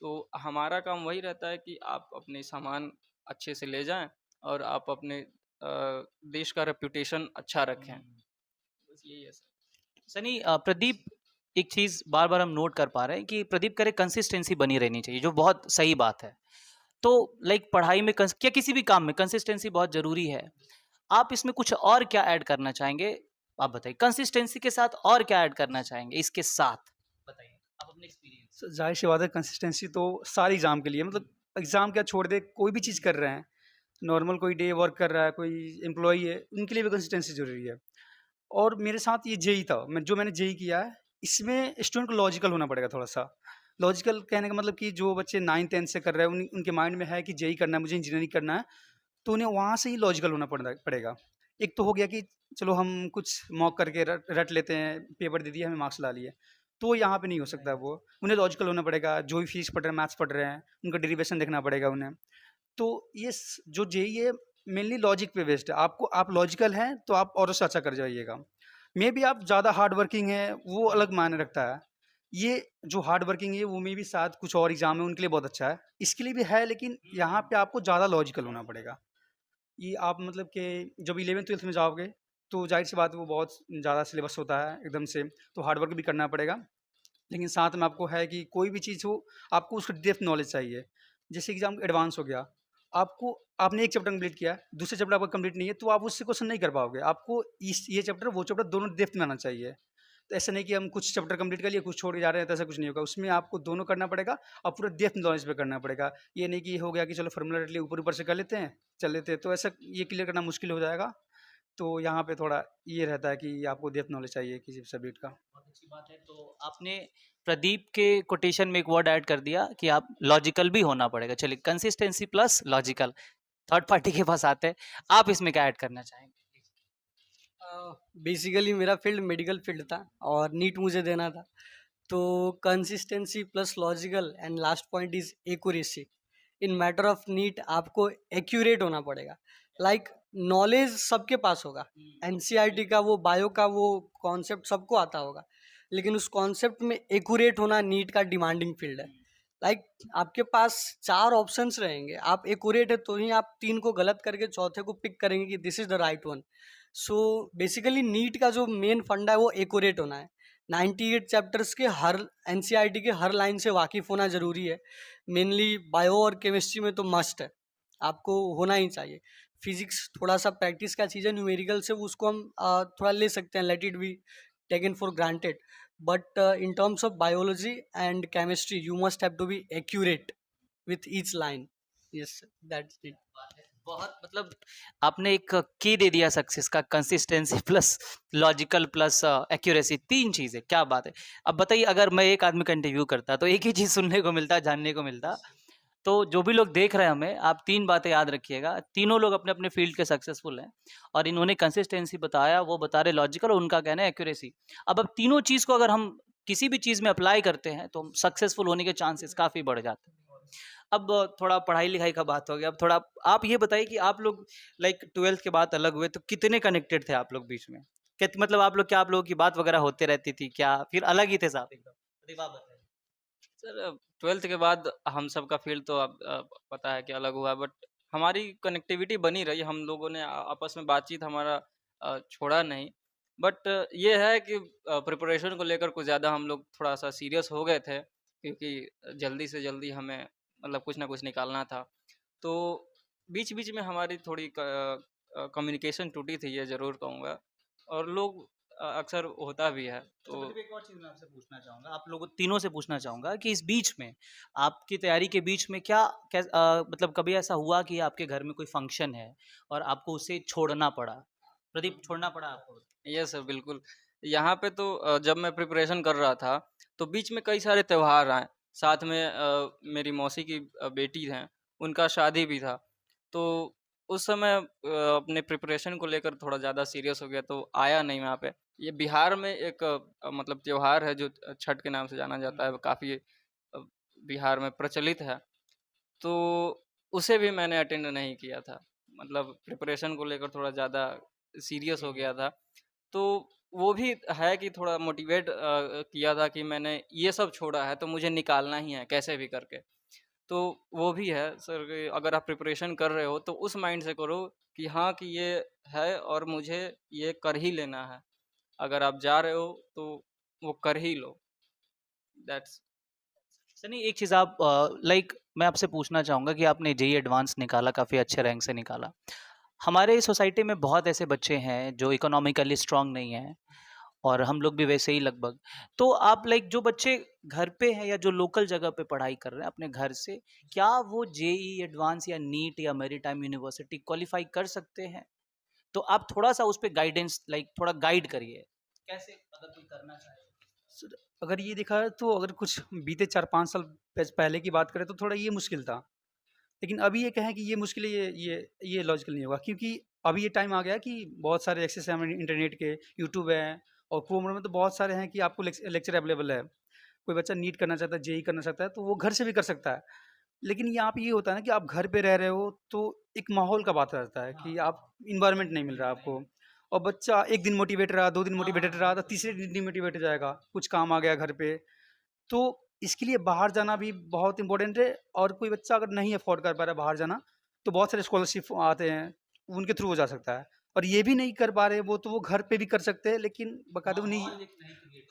तो हमारा काम वही रहता है कि आप अपने सामान अच्छे से ले जाएँ और आप अपने देश का रेपुटेशन अच्छा रखें। हुँ। बस यही है सर। सनी, प्रदीप, एक चीज़ बार-बार हम नोट कर पा रहे हैं कि प्रदीप कह रहे कंसिस्टेंसी बनी रहनी चाहिए, जो बहुत सही बात है। तो लाइक पढ़ाई में क्या किसी भी काम में कंसिस्टेंसी बहुत ज़रूरी है। आप इसमें कुछ और क्या ऐड करना चाहेंगे? आप बताइए, कंसिस्टेंसी के साथ और क्या ऐड करना चाहेंगे इसके साथ? बताइए, आप अपने एक्सपीरियंस। ज़ाहिर-सी बात है कंसिस्टेंसी तो सारे एग्ज़ाम के लिए मतलब एग्ज़ाम क्या छोड़ दे, कोई भी चीज़ कर रहे हैं, नॉर्मल कोई डे वर्क कर रहा है, कोई एम्प्लॉयी है, उनके लिए भी कंसिस्टेंसी ज़रूरी है। और मेरे साथ ये जेईई था, मैंने जेईई किया है, इसमें स्टूडेंट को लॉजिकल होना पड़ेगा थोड़ा-सा। लॉजिकल कहने का मतलब कि जो बच्चे 9th-10th से कर रहे हैं उनके माइंड में है कि जेई करना है, मुझे इंजीनियरिंग करना है, तो उन्हें वहाँ से ही लॉजिकल होना पड़ेगा। एक तो हो गया कि चलो हम कुछ मॉक करके रट रट लेते हैं, पेपर दे दिया, हमें मार्क्स ला लिए, तो यहाँ पे नहीं हो सकता वो। उन्हें लॉजिकल होना पड़ेगा, जो भी फिजिक्स पढ़ रहे हैं, मैथ्स पढ़ रहे हैं, उनका डेरिवेशन देखना पड़ेगा उन्हें। तो ये जो जेई है मेनली लॉजिक पे बेस्ड है। आप लॉजिकल हैं तो आप और उससे अच्छा कर जाइएगा। मे बी आप ज़्यादा हार्ड वर्किंग है, वो अलग मायने रखता है। ये जो हार्ड वर्किंग है वो मे बी शायद कुछ और एग्जाम है उनके लिए बहुत अच्छा है, इसके लिए भी है, लेकिन यहाँ पे आपको ज़्यादा लॉजिकल होना पड़ेगा। ये आप मतलब कि जब 11th-12th में जाओगे तो जाहिर सी बात है वो बहुत ज़्यादा सिलेबस होता है एकदम से, तो हार्ड वर्क भी करना पड़ेगा। लेकिन साथ में आपको है कि कोई भी चीज़ हो, आपको उसका डेप्थ नॉलेज चाहिए। जैसे एग्जाम एडवांस हो गया, आपने एक चैप्टर कंप्लीट किया, दूसरे चैप्टर आपका कंप्लीट नहीं है, तो आप उससे क्वेश्चन नहीं कर पाओगे। आपको ये चैप्टर वो चैप्टर दोनों डेप्थ में आना चाहिए। तो ऐसा नहीं कि हम कुछ चैप्टर कंप्लीट कर लिए, कुछ छोड़ के जा रहे हैं, तो ऐसा कुछ नहीं होगा। उसमें आपको दोनों करना पड़ेगा और पूरा डेप्थ नॉलेज पे करना पड़ेगा। ये नहीं कि हो गया कि चलो फॉर्मूला रट लिया, ऊपर ऊपर से कर लेते हैं, चल लेते हैं, तो ऐसा ये क्लियर करना मुश्किल हो जाएगा। तो यहाँ पे थोड़ा ये रहता है कि आपको डेप्थ नॉलेज चाहिए किसी सब्जेक्ट का। बहुत अच्छी बात है। तो आपने प्रदीप के कोटेशन में एक वर्ड ऐड कर दिया कि आप लॉजिकल भी होना पड़ेगा। चलिए, consistency plus logical, third party के पास आते हैं। आप इसमें क्या ऐड करना चाहेंगे? बेसिकली मेरा फील्ड मेडिकल फील्ड था और नीट मुझे देना था, तो consistency plus logical and last point is accuracy. In matter of NEET आपको एक्यूरेट होना पड़ेगा। लाइक नॉलेज सबके पास होगा, एनसीईआरटी का वो बायो का वो कॉन्सेप्ट सबको आता होगा, लेकिन उस कॉन्सेप्ट में एक्यूरेट होना नीट का डिमांडिंग फील्ड है। लाइक आपके पास 4 ऑप्शंस रहेंगे, आप एक्यूरेट है तो ही आप 3 को गलत करके चौथे को पिक करेंगे कि this is the right one. So basically NEET का जो मेन फंडा है वो एक्यूरेट होना है। 98 चैप्टर्स के हर एनसीईआरटी के हर लाइन से वाकिफ होना जरूरी है। मेनली बायो और केमिस्ट्री में तो मस्ट है, आपको होना ही चाहिए। फिजिक्स थोड़ा सा प्रैक्टिस का चीज़ है, न्यूमेरिकल से उसको हम थोड़ा ले सकते हैं, let it be taken for granted. But in terms of biology and chemistry you must have to be accurate with each line. Yes, that's it. बहुत मतलब आपने एक की दे दिया सक्सेस का, consistency plus logical plus accuracy, 3 चीज़ें, क्या बात है। अब बताइए, अगर मैं एक आदमी का इंटरव्यू करता तो एक ही चीज़ सुनने को मिलता, जानने को मिलता। तो जो भी लोग देख रहे हैं हमें, आप 3 बातें याद रखिएगा। तीनों लोग अपने-अपने फ़ील्ड के सक्सेसफुल हैं और इन्होंने कंसिस्टेंसी बताया, वो बता रहे लॉजिकल, और उनका कहना है एक्यूरेसी। अब तीनों चीज़ को अगर हम किसी भी चीज़ में अप्लाई करते हैं तो सक्सेसफुल होने के चांसेस काफ़ी बढ़ जाते हैं। अब थोड़ा पढ़ाई-लिखाई का बात हो गया, अब थोड़ा आप ये बताइए कि आप लोग लाइक 12th के बाद अलग हुए तो कितने कनेक्टेड थे आप लोग बीच में? मतलब आप लोगों की बात वगैरह होते रहती थी क्या? फिर अलग ही थे साथ एकदम? प्रतिभा बताइए। सर 12th के बाद हम सब का फील्ड तो अब पता है कि अलग हुआ, बट हमारी कनेक्टिविटी बनी रही। हम लोगों ने आपस में बातचीत हमारा छोड़ा नहीं। बट ये है कि प्रिपरेशन को लेकर कुछ ज़्यादा हम लोग थोड़ा सा सीरियस हो गए थे, क्योंकि जल्दी से जल्दी हमें मतलब कुछ ना कुछ निकालना था। तो बीच-बीच में हमारी थोड़ी कम्युनिकेशन टूटी थी, ये ज़रूर कहूँगा, और लोग अक्सर होता भी है। अच्छा, तो मतलब एक और चीज़ मैं आपसे पूछना चाहूँगा, आप लोगों तीनों से पूछना चाहूँगा कि इस बीच में, आपकी तैयारी के बीच में मतलब कभी ऐसा हुआ कि आपके घर में कोई फंक्शन है और आपको उसे छोड़ना पड़ा? प्रदीप, छोड़ना पड़ा आपको? यस सर, बिल्कुल। यहाँ पे तो जब मैं प्रिपरेशन कर रहा था, तो बीच में कई सारे त्योहार आए। साथ में मेरी मौसी की बेटी हैं, उनका शादी भी था। तो उस समय अपने प्रिपरेशन को लेकर थोड़ा ज़्यादा सीरियस हो गया, तो आया नहीं वहाँ पे। ये बिहार में एक मतलब त्योहार है जो छठ के नाम से जाना जाता है, काफ़ी बिहार में प्रचलित है। तो उसे भी मैंने अटेंड नहीं किया था। मतलब प्रिपरेशन को लेकर थोड़ा ज़्यादा सीरियस हो गया था। तो वो भी है कि थोड़ा मोटिवेट किया था कि मैंने ये सब छोड़ा है तो मुझे निकालना ही है कैसे भी करके। तो वो भी है सर कि अगर आप प्रिपरेशन कर रहे हो तो उस माइंड से करो कि हाँ, कि ये है और मुझे ये कर ही लेना है। अगर आप जा रहे हो तो वो कर ही लो। दैट्स सनी, एक चीज़ आप लाइक मैं आपसे पूछना चाहूँगा कि आपने जेईई एडवांस निकाला, काफ़ी अच्छे रैंक से निकाला। हमारे सोसाइटी में बहुत ऐसे बच्चे हैं जो इकोनॉमिकली स्ट्रांग नहीं हैं और हम लोग भी वैसे ही लगभग। तो आप लाइक जो बच्चे घर पे हैं या जो लोकल जगह पे पढ़ाई कर रहे हैं अपने घर से, क्या वो जेईई एडवांस या नीट या मैरीटाइम यूनिवर्सिटी क्वालिफ़ाई कर सकते हैं? तो आप थोड़ा-सा उस पे गाइडेंस लाइक थोड़ा गाइड करिए। कैसे अगर कोई करना चाहे? अगर ये देखा है तो अगर कुछ बीते 4-5 साल पहले की बात करें तो थोड़ा ये मुश्किल था। लेकिन अभी ये कहें कि ये मुश्किल है, ये लॉजिकल नहीं होगा, क्योंकि अभी ये टाइम आ गया कि बहुत सारे एक्सेस हैं हमें इंटरनेट के, यूट्यूब है और क्रोम में तो बहुत सारे हैं कि आपको लेक्चर अवेलेबल है। कोई बच्चा नीट करना चाहता है, जेईई करना चाहता है तो वो घर से भी कर सकता है। लेकिन यहाँ पे ये होता है ना कि आप घर पे रह रहे हो तो एक माहौल का बात रहता है कि आप इन्वायरमेंट नहीं मिल रहा है आपको, और बच्चा एक दिन मोटिवेट रहा, 2 दिन मोटिवेटेड रहा तो तीसरे दिन डिमोटिवेट हो जाएगा, कुछ काम आ गया घर पे। तो इसके लिए बाहर जाना भी बहुत इम्पोर्टेंट है, और कोई बच्चा अगर नहीं अफोर्ड कर पा रहा है बाहर जाना, तो बहुत सारे स्कॉलरशिप आते हैं, उनके थ्रू हो जा सकता है। और ये भी नहीं कर पा रहे वो, तो वो घर पे भी कर सकते हैं, लेकिन बाकायदा उन्हें,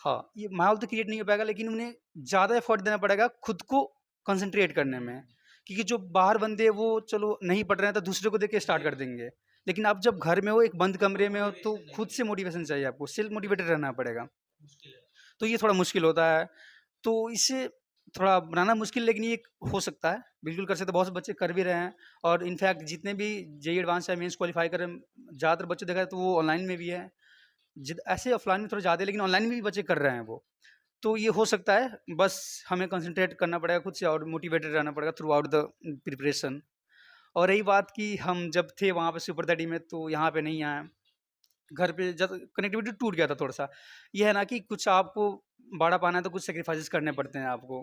हाँ, ये माहौल तो क्रिएट नहीं हो पाएगा, लेकिन उन्हें ज़्यादा एफर्ट देना पड़ेगा खुद को कंसंट्रेट करने में। क्योंकि जो बाहर बंदे हैं, वो चलो नहीं पढ़ रहे हैं तो दूसरे को देख के स्टार्ट कर देंगे। लेकिन आप जब घर में हो, एक बंद कमरे में हो, तो खुद से मोटिवेशन चाहिए आपको, सेल्फ मोटिवेटेड रहना पड़ेगा। तो ये थोड़ा मुश्किल होता है। तो इससे थोड़ा बनाना मुश्किल, लेकिन ये हो सकता है, बिल्कुल कर सकते हैं, बहुत से बच्चे कर भी रहे हैं। और इनफैक्ट जितने भी जेईई एडवांस या मेंस क्वालीफाई कर रहे हैं, ज़्यादातर बच्चे देखा जाए तो वो ऑनलाइन में भी है। जिद ऐसे ऑफलाइन में थोड़ा ज़्यादा है, लेकिन ऑनलाइन में भी बच्चे कर रहे हैं वो। तो ये हो सकता है, बस हमें कंसंट्रेट करना पड़ेगा खुद से और मोटिवेटेड रहना पड़ेगा थ्रू आउट द प्रिपरेशन। और रही बात कि हम जब थे वहाँ पे सुपर 30 में, तो यहाँ पे नहीं आए, घर पे जब कनेक्टिविटी टूट गया था थोड़ा-सा। ये है ना कि कुछ आपको बड़ा पाना है तो कुछ सैक्रिफाइसेस करने पड़ते हैं आपको।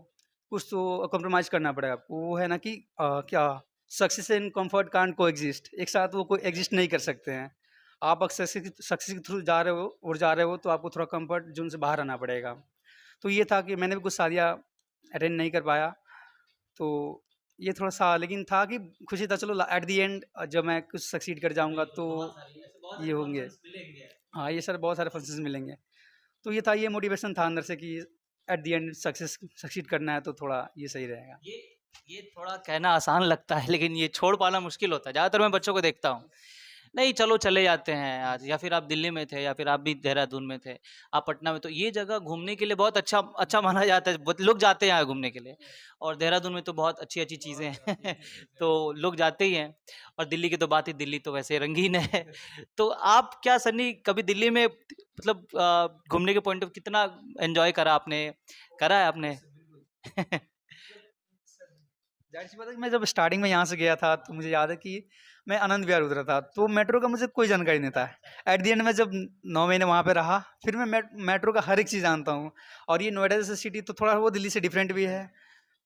कुछ तो कॉम्प्रोमाइज़ करना पड़ेगा आपको। वो है ना कि क्या success and comfort can't coexist, एक साथ वो कोएग्जिस्ट नहीं कर सकते हैं। आप अक्सर सक्सेस के थ्रू जा रहे हो तो आपको थोड़ा कम्फर्ट ज़ोन से बाहर आना पड़ेगा। तो ये था कि मैंने भी कुछ शादियाँ अटेंड नहीं कर पाया। तो ये थोड़ा-सा लेकिन था कि खुशी था, चलो एट द एंड जब मैं कुछ सक्सीड कर जाऊँगा तो ये होंगे। हाँ, ये सर बहुत सारे फंक्शंस मिलेंगे। तो ये था, ये मोटिवेशन था अंदर से कि एट द एंड सक्सीड करना है तो थोड़ा ये सही रहेगा। ये थोड़ा कहना आसान लगता है, लेकिन ये छोड़ पाना मुश्किल होता है। ज़्यादातर मैं बच्चों को देखता हूँ, नहीं चलो चले जाते हैं आज, या फिर आप दिल्ली में थे, या फिर आप भी देहरादून में थे, आप पटना में, तो ये जगह घूमने के लिए बहुत अच्छा अच्छा माना जाता है, बहुत लोग जाते हैं यहाँ घूमने के लिए। और देहरादून में तो बहुत अच्छी-अच्छी चीज़ें हैं तो लोग जाते ही हैं। और दिल्ली की तो बात ही, दिल्ली तो वैसे रंगीन है। तो आप क्या सन्नी कभी दिल्ली में मतलब घूमने के पॉइंट ऑफ कितना एन्जॉय करा आपने? करा है आपने? ज़ाहिर-सी बात है कि मैं जब स्टार्टिंग में यहाँ से गया था तो मुझे याद है कि मैं आनंद विहार उतरा था, तो मेट्रो का मुझे कोई जानकारी नहीं था। एट द एंड मैं जब 9 महीने वहाँ पे रहा, फिर मैं मेट्रो का हर एक चीज़ जानता हूँ। और ये नोएडा जैसी सिटी तो थोड़ा वो दिल्ली से डिफरेंट भी है।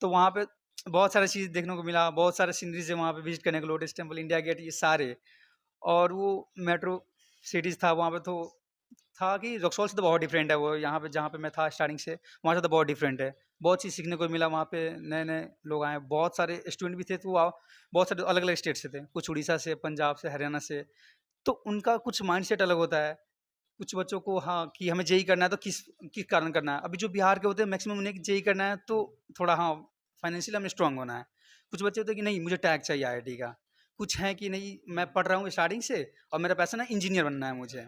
तो वहाँ पे बहुत सारी चीज़ देखने को मिला, बहुत सारे सीनरीज़ है वहाँ पे विज़िट करने को, लोटस टेम्पल, इंडिया गेट, ये सारे। और वो मेट्रो सिटीज़ था वहाँ पे, तो था कि रक्सौल से तो बहुत डिफरेंट है वो, यहाँ पे जहाँ पे मैं था स्टार्टिंग से, वहाँ से तो बहुत डिफरेंट है। बहुत चीज़ सीखने को मिला वहाँ पे, नए-नए लोग आए, बहुत सारे स्टूडेंट भी थे, तो बहुत सारे अलग-अलग स्टेट से थे, कुछ उड़ीसा से, पंजाब से, हरियाणा से। तो उनका कुछ माइंडसेट अलग होता है। कुछ बच्चों को, हाँ, कि हमें जेईई करना है तो किस किस कारण करना है। अभी जो बिहार के होते हैं मैक्सिमम उन्हें जेईई करना है तो थोड़ा, हाँ, फाइनेंशियली हमें स्ट्रांग होना है। कुछ बच्चे होते हैं कि नहीं मुझे टैग चाहिए आईआईटी का। कुछ हैं कि नहीं मैं पढ़ रहा हूँ स्टार्टिंग से और मेरा पैशन है इंजीनियर बनना है मुझे।